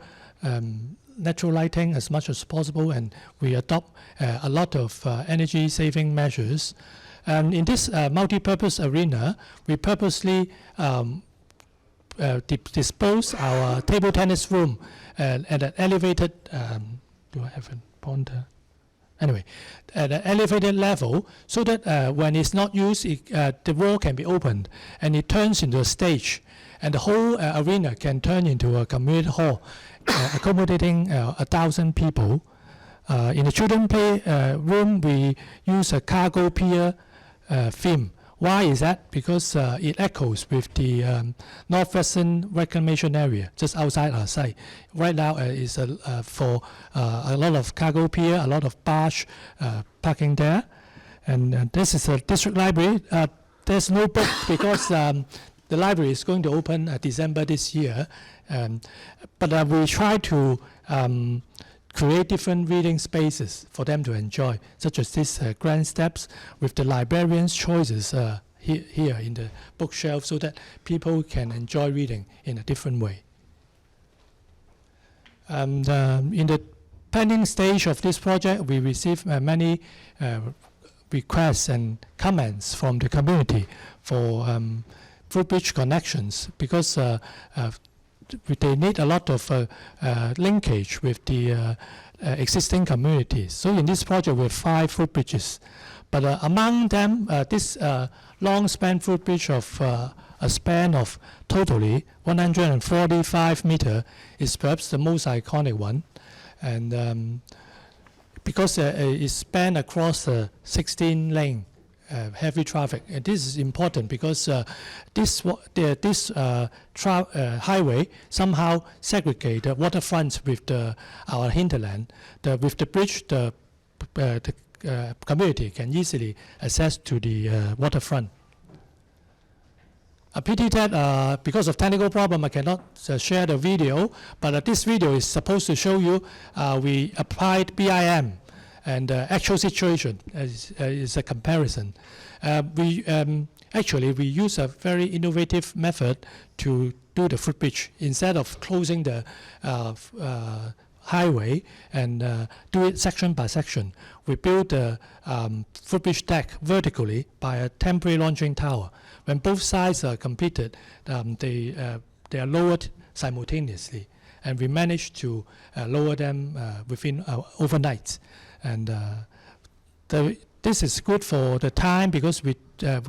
natural lighting as much as possible, and we adopt a lot of energy saving measures. In this multi-purpose arena, we purposely dispose our table tennis room at an elevated, do I have a pointer? Anyway, at an elevated level, so that when it's not used, the wall can be opened and it turns into a stage. And the whole arena can turn into a community hall, accommodating 1,000 people. In the children play room, we use a cargo pier theme. Why is that? Because it echoes with the northwestern reclamation area just outside our site. Right now is for a lot of cargo pier, a lot of barge parking there. And this is a district library. There's no book because the library is going to open December this year. But we try to create different reading spaces for them to enjoy, such as these grand steps with the librarian's choices here in the bookshelf so that people can enjoy reading in a different way. And in the planning stage of this project, we received many requests and comments from the community for footbridge connections because they need a lot of linkage with the existing communities. So in this project, we have 5 footbridges. But among them, this long span footbridge of a span of totally 145 meters is perhaps the most iconic one. And because it spans across 16 lane heavy traffic. And this is important because this highway somehow segregate the waterfront with our hinterland. With the bridge, the community can easily access to the waterfront. A pity that because of technical problem, I cannot share the video, but this video is supposed to show you we applied BIM and actual situation is a comparison. Actually, we use a very innovative method to do the footbridge. Instead of closing the highway and do it section by section, we build the footbridge deck vertically by a temporary launching tower. When both sides are completed, they are lowered simultaneously, and we managed to lower them within overnight. And this is good for the time because we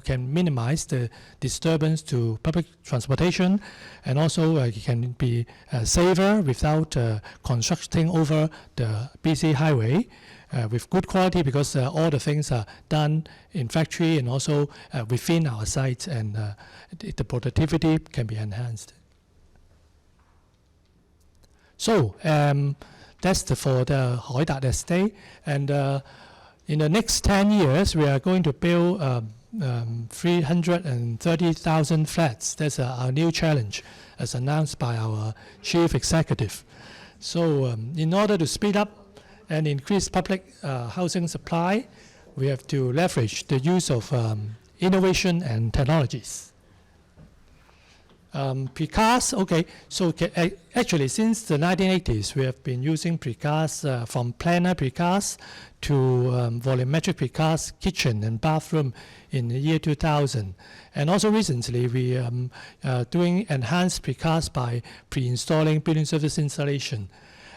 can minimize the disturbance to public transportation, and also it can be safer without constructing over the busy highway with good quality because all the things are done in factory and also within our site, and the productivity can be enhanced. So that's for the Hoi Dat estate, and in the next 10 years we are going to build 330,000 flats. That's our new challenge as announced by our chief executive. So in order to speed up and increase public housing supply, we have to leverage the use of innovation and technologies. Precast, okay, so actually since the 1980s we have been using precast from planar precast to volumetric precast kitchen and bathroom in the year 2000. And also recently we are doing enhanced precast by pre-installing building surface installation.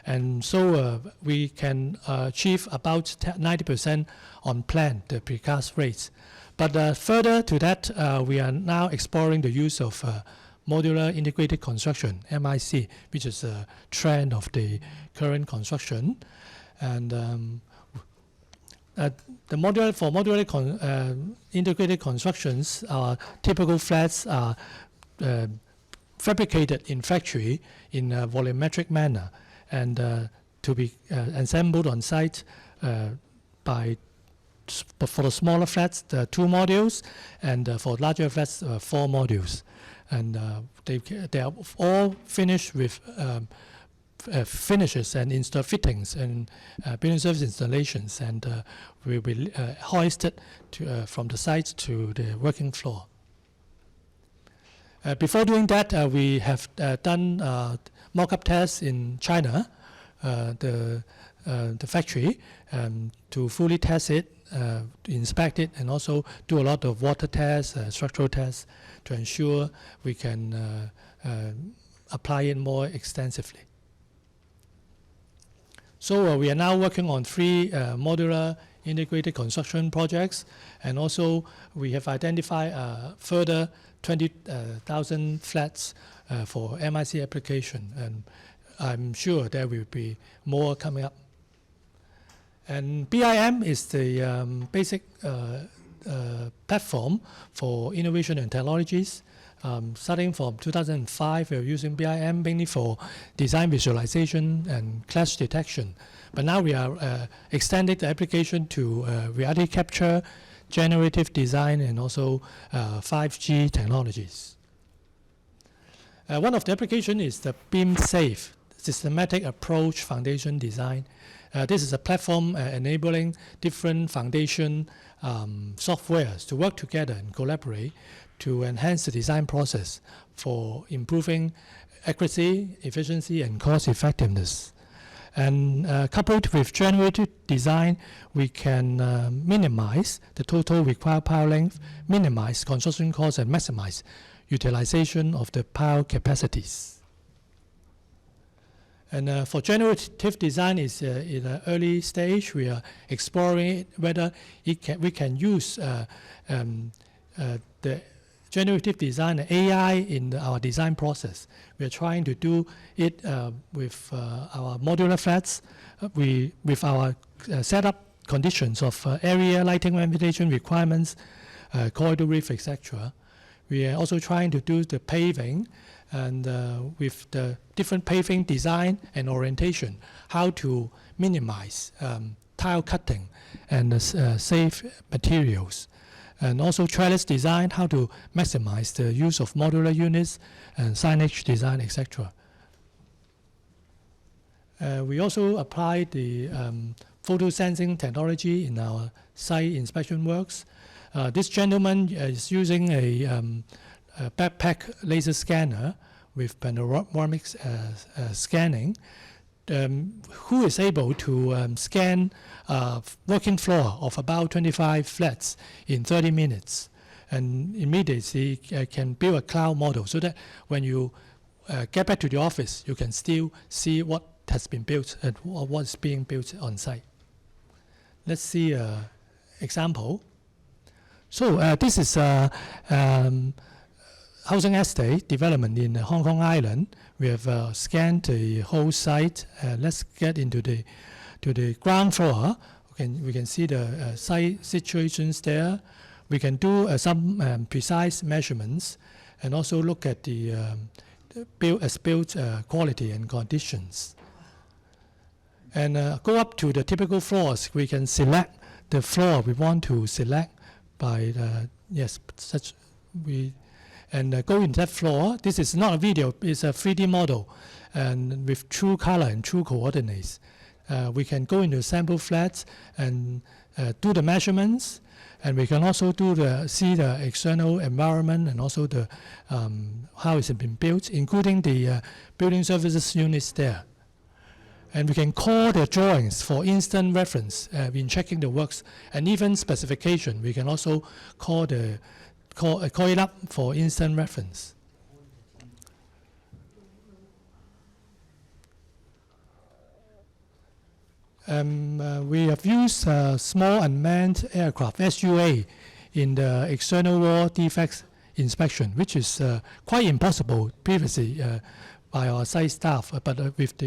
And so we can achieve about 90% on plan, the precast rates. But further to that, we are now exploring the use of modular integrated construction, MIC, which is a trend of the current construction. And the modular integrated constructions, typical flats are fabricated in factory in a volumetric manner, and to be assembled on site for the smaller flats, 2 modules, and for larger flats, 4 modules. And they are all finished with finishes and fittings and building service installations, and will be hoisted from the site to the working floor. Before doing that, we have done mock-up tests in China, the factory, to fully test it, inspect it, and also do a lot of water tests, structural tests, to ensure we can apply it more extensively. So we are now working on 3 modular integrated construction projects, and also we have identified further 20,000 flats for MIC application, and I'm sure there will be more coming up. And BIM is the basic platform for innovation and technologies. Starting from 2005, we're using BIM mainly for design visualization and clash detection. But now we are extending the application to reality capture, generative design, and also 5G technologies. One of the applications is the BIM Safe, Systematic Approach Foundation Design. This is a platform enabling different foundation softwares to work together and collaborate to enhance the design process for improving accuracy, efficiency, and cost effectiveness. And coupled with generative design, we can minimize the total required power length, minimize construction costs, and maximize utilization of the power capacities. And for generative design is in an early stage. We are exploring whether we can use the generative design, AI, in our design process. We are trying to do it with our modular flats, with our setup conditions of area, lighting, ventilation requirements, corridor width, etc. We are also trying to do the paving, and with the different paving design and orientation, how to minimize tile cutting and save materials. And also trellis design, how to maximize the use of modular units and signage design, etc. We also applied the photo sensing technology in our site inspection works. This gentleman is using a backpack laser scanner with panoramic scanning, who is able to scan working floor of about 25 flats in 30 minutes, and immediately can build a cloud model so that when you get back to the office, you can still see what has been built and what is being built on site. Let's see an example. So this is housing estate development in Hong Kong Island. We have scanned the whole site. Let's get into the ground floor. We can see the site situations there. We can do some precise measurements and also look at the built quality and conditions. And go up to the typical floors. We can select the floor we want to select by and go in that floor. This is not a video, it's a 3D model, and with true color and true coordinates. We can go into sample flats and do the measurements, and we can also see the external environment and also the how it's been built, including the building services units there. And we can call the drawings for instant reference in checking the works, and even specification. We can also call it up for instant reference. We have used small unmanned aircraft, SUA, in the external wall defects inspection, which is quite impossible previously by our site staff. But with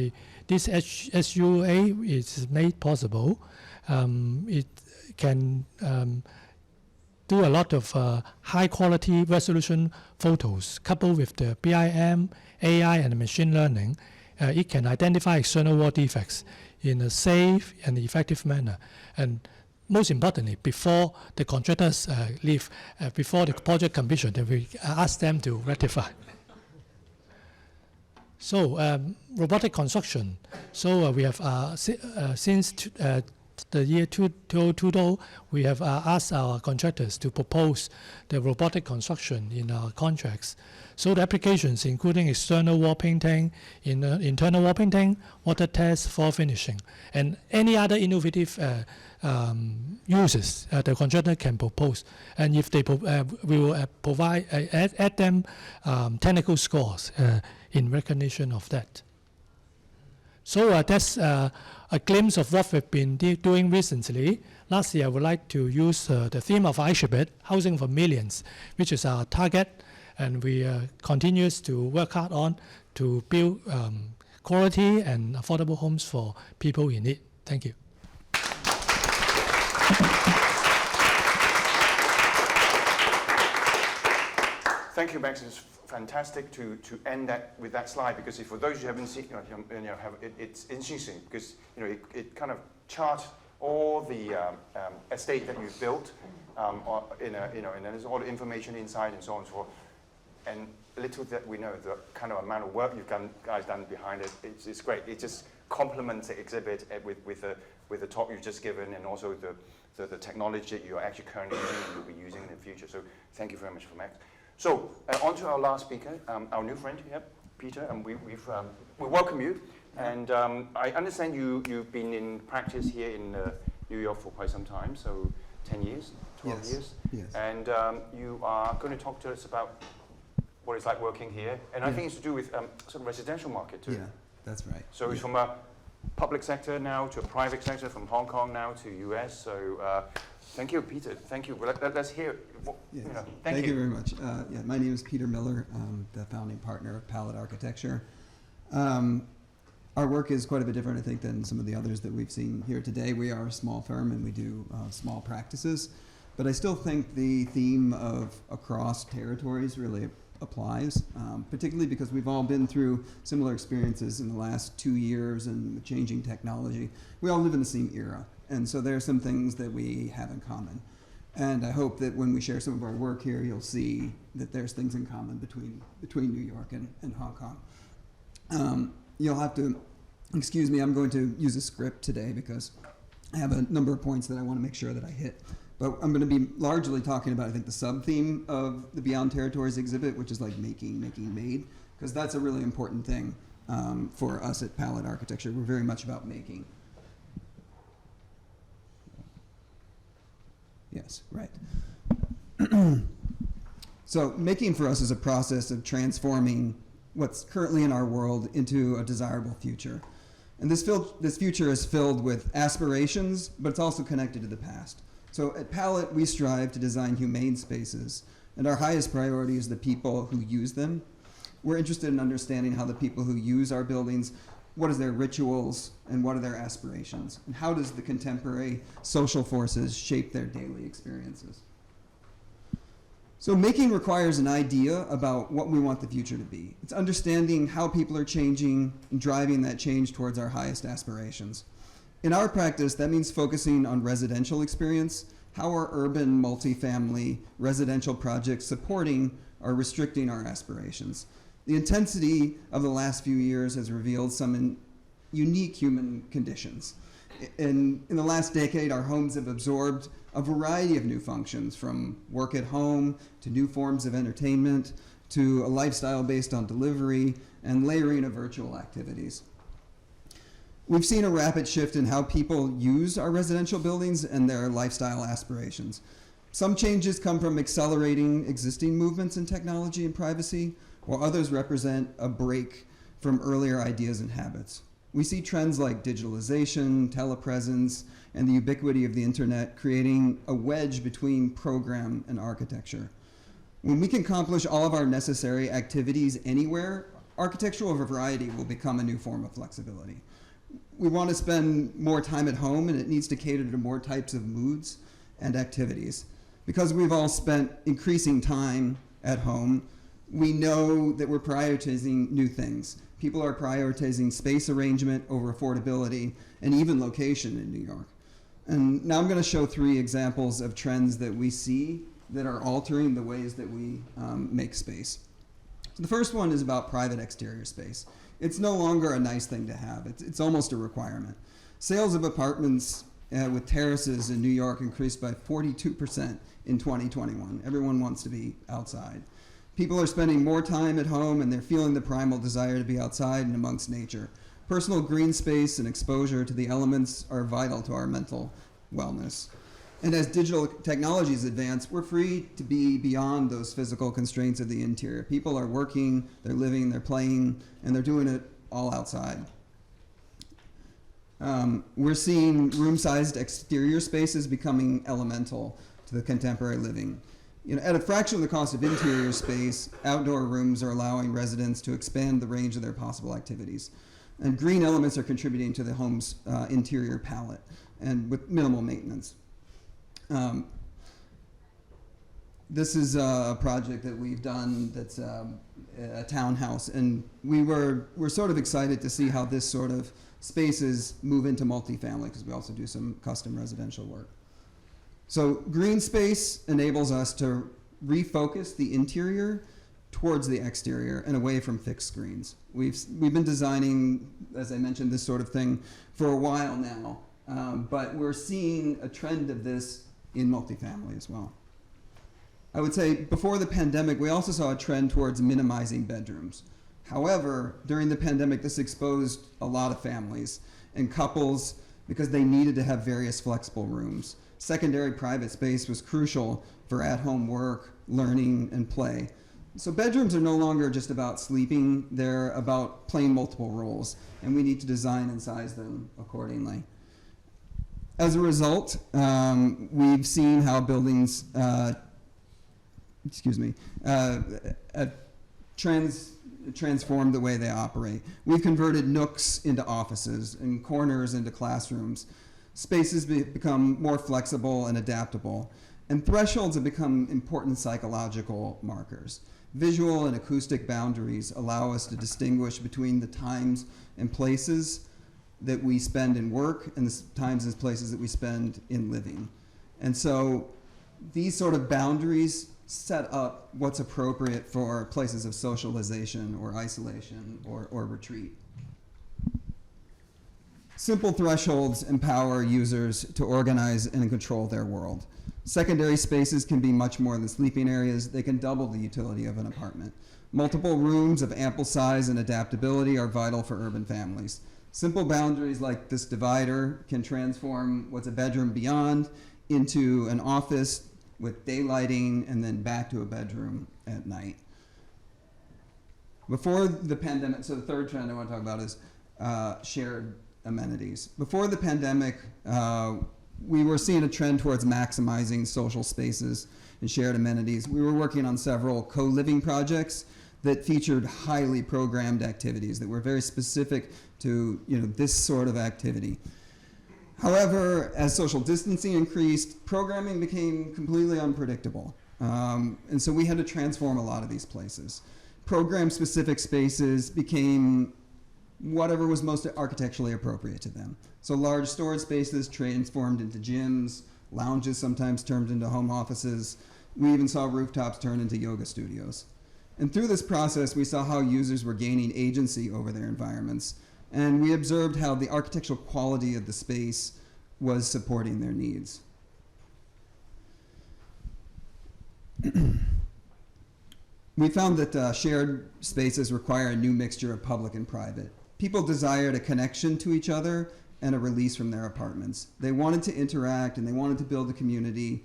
this SUA, it's made possible. It can do a lot of high-quality resolution photos, coupled with the BIM, AI, and machine learning. It can identify external wall defects in a safe and effective manner. And most importantly, before the contractors leave, before the project completion, then we ask them to rectify. So robotic construction. So we have since the year 2020, we have asked our contractors to propose the robotic construction in our contracts. So the applications, including external wall painting, internal wall painting, water test, floor finishing, and any other innovative uses the contractor can propose. And if they we will provide add them technical scores in recognition of that. So that's a glimpse of what we've been doing recently. Lastly, I would like to use the theme of Archtober, Housing for Millions, which is our target, and we continue to work hard on to build quality and affordable homes for people in need. Thank you. Thank you, Max. It's fantastic to end that with that slide, because for those who haven't seen, it's interesting because it kind of charts all the estate that you've built, and there's all the information inside and so on and so forth. And little that we know, the kind of amount of work you've guys done behind it, it's great. It just complements the exhibit with the talk you've just given, and also the technology that you're actually currently using and you'll be using in the future. So thank you very much for Max. So on to our last speaker, our new friend here, Peter, and we welcome you. And I understand you've been in practice here in New York for quite some time, so 10 years, 12 years. Yes. And you are going to talk to us about what it's like working here. And I think it's to do with sort of residential market too. Yeah, that's right. So it's from a public sector now to a private sector, from Hong Kong now to US. So thank you, Peter. Thank you. Well, let's hear. Yes. Thank you very much. My name is Peter Miller. I'm the founding partner of Palette Architecture. Our work is quite a bit different, I think, than some of the others that we've seen here today. We are a small firm and we do small practices, but I still think the theme of across territories really applies, particularly because we've all been through similar experiences in the last 2 years and the changing technology. We all live in the same era, and so there are some things that we have in common. And I hope that when we share some of our work here, you'll see that there's things in common between New York and Hong Kong. You'll have to excuse me, I'm going to use a script today because I have a number of points that I want to make sure that I hit. But I'm going to be largely talking about, I think, the sub-theme of the Beyond Territories exhibit, which is like making, made, because that's a really important thing for us at Palette Architecture. We're very much about making. Yes, right. So making for us is a process of transforming what's currently in our world into a desirable future. And this future is filled with aspirations, but it's also connected to the past. So at Palette, we strive to design humane spaces, and our highest priority is the people who use them. We're interested in understanding how the people who use our buildings, what is their rituals, and what are their aspirations, and how does the contemporary social forces shape their daily experiences. So making requires an idea about what we want the future to be. It's understanding how people are changing and driving that change towards our highest aspirations. In our practice, that means focusing on residential experience. How are urban multifamily residential projects supporting or restricting our aspirations? The intensity of the last few years has revealed some unique human conditions. In the last decade, our homes have absorbed a variety of new functions, from work at home to new forms of entertainment to a lifestyle based on delivery and layering of virtual activities. We've seen a rapid shift in how people use our residential buildings and their lifestyle aspirations. Some changes come from accelerating existing movements in technology and privacy, while others represent a break from earlier ideas and habits. We see trends like digitalization, telepresence, and the ubiquity of the internet creating a wedge between program and architecture. When we can accomplish all of our necessary activities anywhere, architectural variety will become a new form of flexibility. We want to spend more time at home, and it needs to cater to more types of moods and activities. Because we've all spent increasing time at home, we know that we're prioritizing new things. People are prioritizing space arrangement over affordability and even location in New York. And now I'm going to show 3 examples of trends that we see that are altering the ways that we make space. So the first one is about private exterior space. It's no longer a nice thing to have. It's almost a requirement. Sales of apartments with terraces in New York increased by 42% in 2021. Everyone wants to be outside. People are spending more time at home, and they're feeling the primal desire to be outside and amongst nature. Personal green space and exposure to the elements are vital to our mental wellness. And as digital technologies advance, we're free to be beyond those physical constraints of the interior. People are working, they're living, they're playing, and they're doing it all outside. We're seeing room-sized exterior spaces becoming elemental to the contemporary living. At a fraction of the cost of interior space, outdoor rooms are allowing residents to expand the range of their possible activities. And green elements are contributing to the home's interior palette, and with minimal maintenance. This is a project that we've done that's a townhouse, and we're sort of excited to see how this sort of spaces move into multifamily, because we also do some custom residential work. So green space enables us to refocus the interior towards the exterior and away from fixed screens. We've been designing, as I mentioned, this sort of thing for a while now, but we're seeing a trend of this in multifamily as well. I would say before the pandemic, we also saw a trend towards minimizing bedrooms. However, during the pandemic, this exposed a lot of families and couples because they needed to have various flexible rooms. Secondary private space was crucial for at-home work, learning, and play. So bedrooms are no longer just about sleeping, they're about playing multiple roles, and we need to design and size them accordingly. As a result, we've seen how buildings transform the way they operate. We've converted nooks into offices and corners into classrooms. Spaces become more flexible and adaptable, and thresholds have become important psychological markers. Visual and acoustic boundaries allow us to distinguish between the times and places that we spend in work and the times and places that we spend in living. And so these sort of boundaries set up what's appropriate for places of socialization or isolation or retreat. Simple thresholds empower users to organize and control their world. Secondary spaces can be much more than sleeping areas. They can double the utility of an apartment. Multiple rooms of ample size and adaptability are vital for urban families. Simple boundaries like this divider can transform what's a bedroom beyond into an office with daylighting and then back to a bedroom at night. Before the pandemic, so the third trend I want to talk about is shared amenities. Before the pandemic, we were seeing a trend towards maximizing social spaces and shared amenities. We were working on several co-living projects that featured highly programmed activities that were very specific to this sort of activity. However, as social distancing increased, programming became completely unpredictable. And so we had to transform a lot of these places. Program-specific spaces became whatever was most architecturally appropriate to them. So large storage spaces transformed into gyms, lounges sometimes turned into home offices. We even saw rooftops turn into yoga studios. And through this process, we saw how users were gaining agency over their environments. And we observed how the architectural quality of the space was supporting their needs. We found that shared spaces require a new mixture of public and private. People desired a connection to each other and a release from their apartments. They wanted to interact and they wanted to build a community,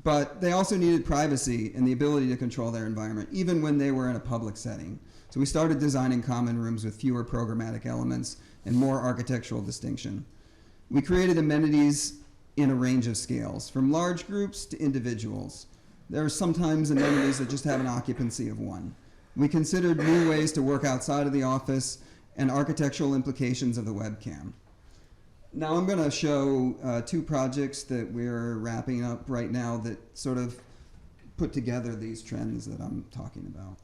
but they also needed privacy and the ability to control their environment, even when they were in a public setting. So we started designing common rooms with fewer programmatic elements and more architectural distinction. We created amenities in a range of scales, from large groups to individuals. There are sometimes amenities that just have an occupancy of one. We considered new ways to work outside of the office and architectural implications of the webcam. Now I'm going to show two projects that we're wrapping up right now that sort of put together these trends that I'm talking about.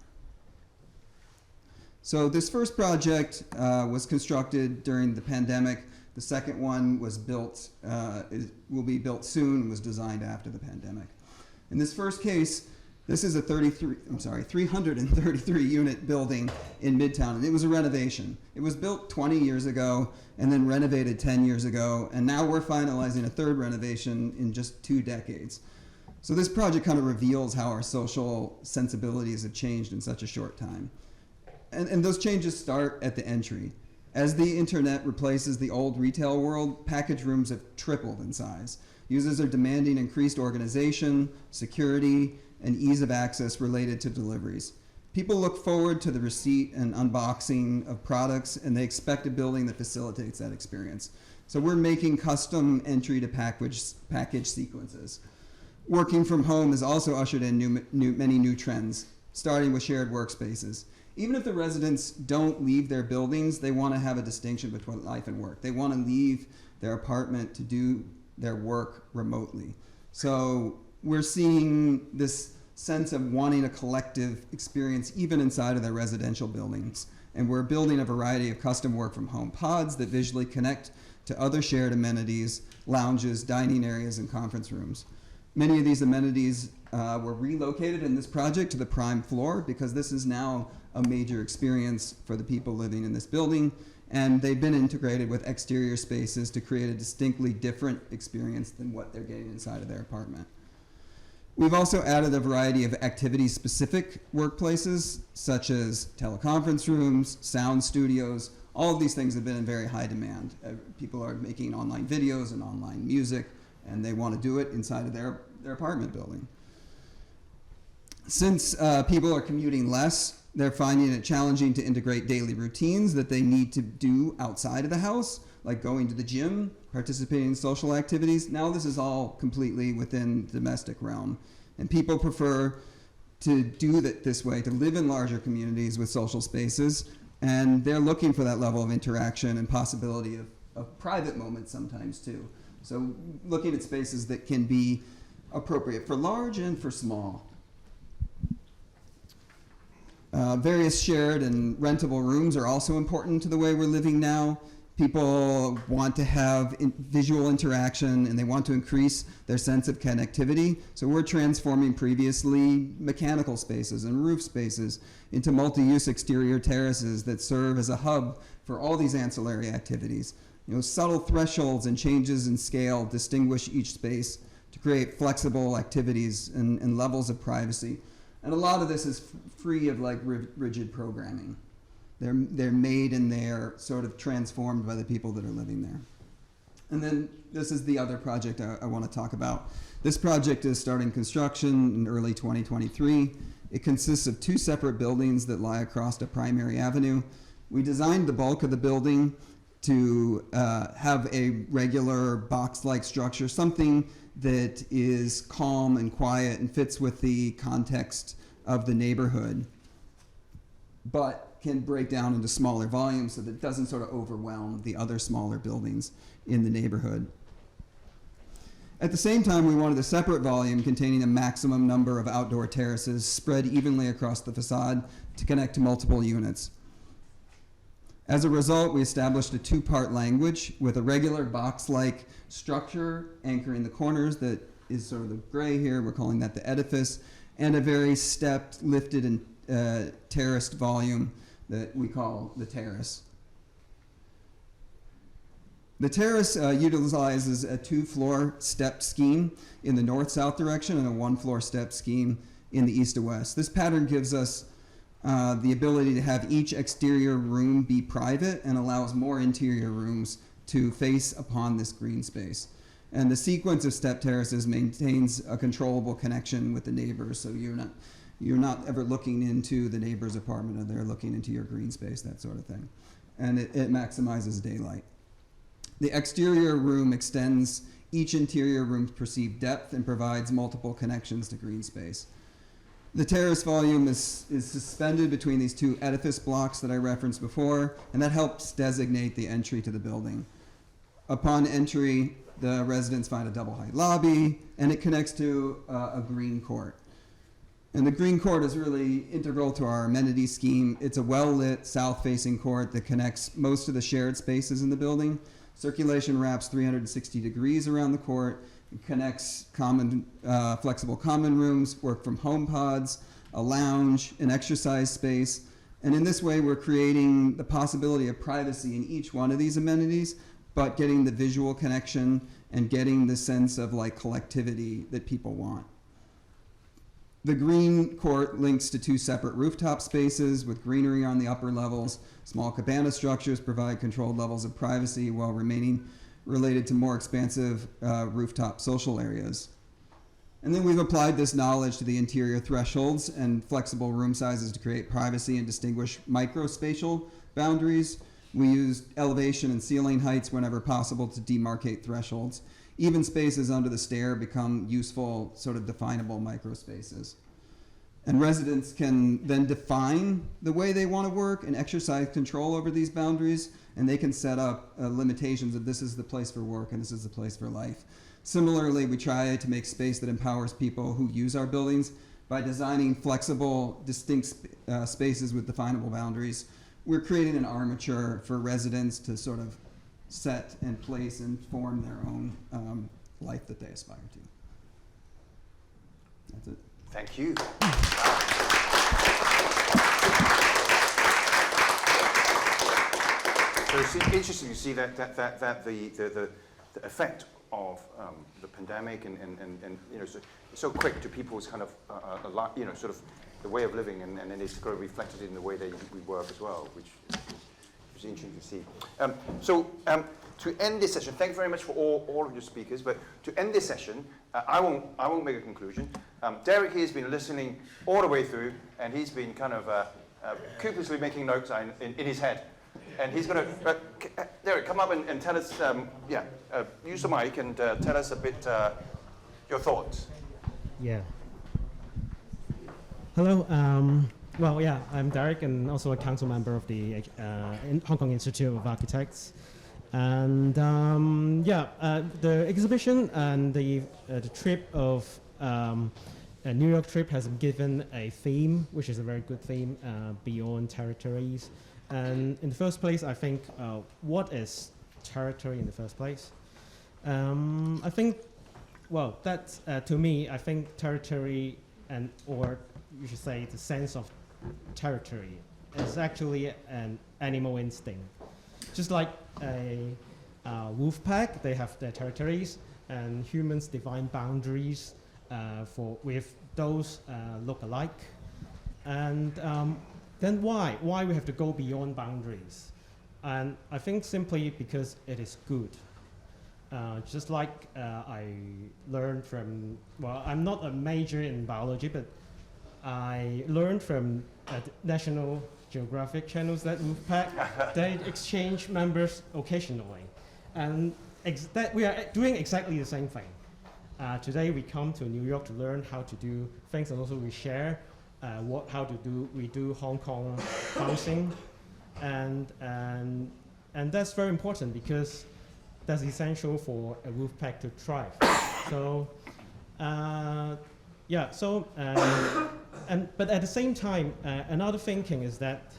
So this first project was constructed during the pandemic. The second one was built, will be built soon, and was designed after the pandemic. In this first case, this is a 333 unit building in Midtown, and it was a renovation. It was built 20 years ago and then renovated 10 years ago, and now we're finalizing a third renovation in just 2 decades. So this project kind of reveals how our social sensibilities have changed in such a short time. And those changes start at the entry. As the internet replaces the old retail world, package rooms have tripled in size. Users are demanding increased organization, security, and ease of access related to deliveries. People look forward to the receipt and unboxing of products, and they expect a building that facilitates that experience. So we're making custom entry to package sequences. Working from home has also ushered in many new trends, starting with shared workspaces. Even if the residents don't leave their buildings, they want to have a distinction between life and work. They want to leave their apartment to do their work remotely. So we're seeing this sense of wanting a collective experience even inside of their residential buildings. And we're building a variety of custom work from home pods that visually connect to other shared amenities, lounges, dining areas, and conference rooms. Many of these amenities were relocated in this project to the prime floor because this is now a major experience for the people living in this building, and they've been integrated with exterior spaces to create a distinctly different experience than what they're getting inside of their apartment. We've also added a variety of activity-specific workplaces, such as teleconference rooms, sound studios. All of these things have been in very high demand. People are making online videos and online music, and they want to do it inside of their apartment building. Since people are commuting less, they're finding it challenging to integrate daily routines that they need to do outside of the house, like going to the gym, participating in social activities. Now this is all completely within the domestic realm. And people prefer to do that this way, to live in larger communities with social spaces, and they're looking for that level of interaction and possibility of private moments sometimes too. So looking at spaces that can be appropriate for large and for small. Various shared and rentable rooms are also important to the way we're living now. People want to have visual interaction and they want to increase their sense of connectivity. So we're transforming previously mechanical spaces and roof spaces into multi-use exterior terraces that serve as a hub for all these ancillary activities. You know, subtle thresholds and changes in scale distinguish each space to create flexible activities and levels of privacy. And a lot of this is free of like rigid programming. They're made and they're sort of transformed by the people that are living there. And then this is the other project I want to talk about. This project is starting construction in early 2023. It consists of 2 separate buildings that lie across a primary avenue. We designed the bulk of the building to have a regular box-like structure, something that is calm and quiet and fits with the context of the neighborhood, but can break down into smaller volumes so that it doesn't sort of overwhelm the other smaller buildings in the neighborhood. At the same time, we wanted a separate volume containing a maximum number of outdoor terraces spread evenly across the facade to connect to multiple units. As a result, we established a 2-part language with a regular box-like structure anchoring the corners that is sort of the gray here. We're calling that the edifice, and a very stepped, lifted, and terraced volume that we call the terrace. The terrace utilizes a 2-floor stepped scheme in the north-south direction and a 1-floor step scheme in the east to west. This pattern gives us the ability to have each exterior room be private and allows more interior rooms to face upon this green space. And the sequence of step terraces maintains a controllable connection with the neighbors, so you're not ever looking into the neighbor's apartment or they're looking into your green space, that sort of thing. And it maximizes daylight. The exterior room extends each interior room's perceived depth and provides multiple connections to green space. The terrace volume is suspended between these 2 edifice blocks that I referenced before, and that helps designate the entry to the building. Upon entry, the residents find a double-height lobby, and it connects to a green court. And the green court is really integral to our amenity scheme. It's a well-lit, south-facing court that connects most of the shared spaces in the building. Circulation wraps 360 degrees around the court. It connects common, flexible common rooms, work from home pods, a lounge, an exercise space. And in this way, we're creating the possibility of privacy in each one of these amenities, but getting the visual connection and getting the sense of like collectivity that people want. The green court links to 2 separate rooftop spaces with greenery on the upper levels. Small cabana structures provide controlled levels of privacy while remaining related to more expansive rooftop social areas. And then we've applied this knowledge to the interior thresholds and flexible room sizes to create privacy and distinguish microspatial boundaries. We used elevation and ceiling heights whenever possible to demarcate thresholds. Even spaces under the stair become useful, sort of definable microspaces. And residents can then define the way they want to work and exercise control over these boundaries, and they can set up limitations of this is the place for work and this is the place for life. Similarly, we try to make space that empowers people who use our buildings by designing flexible, distinct spaces with definable boundaries. We're creating an armature for residents to sort of set and place and form their own life that they aspire to. That's it. Thank you. So it's interesting to see that the effect of the pandemic and you know, so quick to people's kind of you know, sort of the way of living, and then it's got reflected in the way that we work as well, which is interesting to see. To end this session, thank you very much for all of your speakers. But to end this session, I won't make a conclusion. Derek here has been listening all the way through, and he's been kind of copiously making notes in his head. And he's going to, Derek, come up and tell us, use the mic and tell us a bit your thoughts. Yeah. Hello. Well, yeah, I'm Derek, and also a council member of the Hong Kong Institute of Architects. And the exhibition and the trip of New York trip has given a theme, which is a very good theme, beyond territories. And in the first place, I think, what is territory in the first place? I think, well, that's, to me, I think territory or you should say the sense of territory is actually an animal instinct. Just like a wolf pack, they have their territories, and humans define boundaries with those look alike. And then why we have to go beyond boundaries? And I think simply because it is good. Just like I learned from, well, I'm not a major in biology, but I learned from National Geographic channels that Wolfpack, they exchange members occasionally. And that we are doing exactly the same thing. Today we come to New York to learn how to do things, and also we share we do Hong Kong housing. And that's very important because that's essential for a Wolfpack to thrive. So, but at the same time, another thinking is that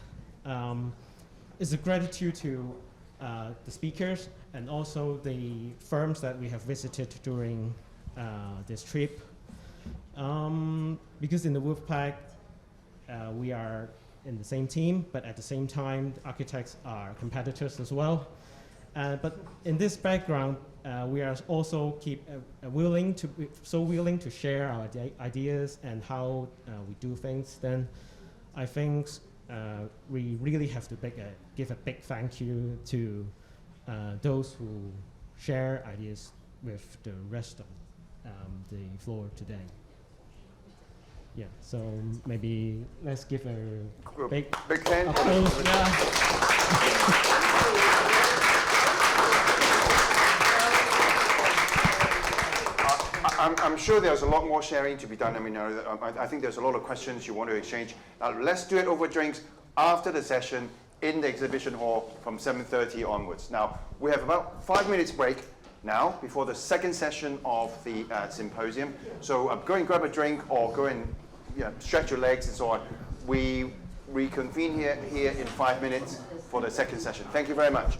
is a gratitude to the speakers and also the firms that we have visited during this trip. Because in the Wolfpack, we are in the same team, but at the same time, the architects are competitors as well. But in this background, we are also willing to share our ideas and how we do things. Then I think we really have to give a big thank you to those who share ideas with the rest of the floor today. Yeah, so maybe let's give a big hand. applause. Yeah. I'm sure there's a lot more sharing to be done. I mean, I think there's a lot of questions you want to exchange. Now, let's do it over drinks after the session in the exhibition hall from 7:30 onwards. Now, we have about 5 minutes break now before the second session of the symposium. So go and grab a drink or go and stretch your legs and so on. We reconvene here in 5 minutes for the second session. Thank you very much.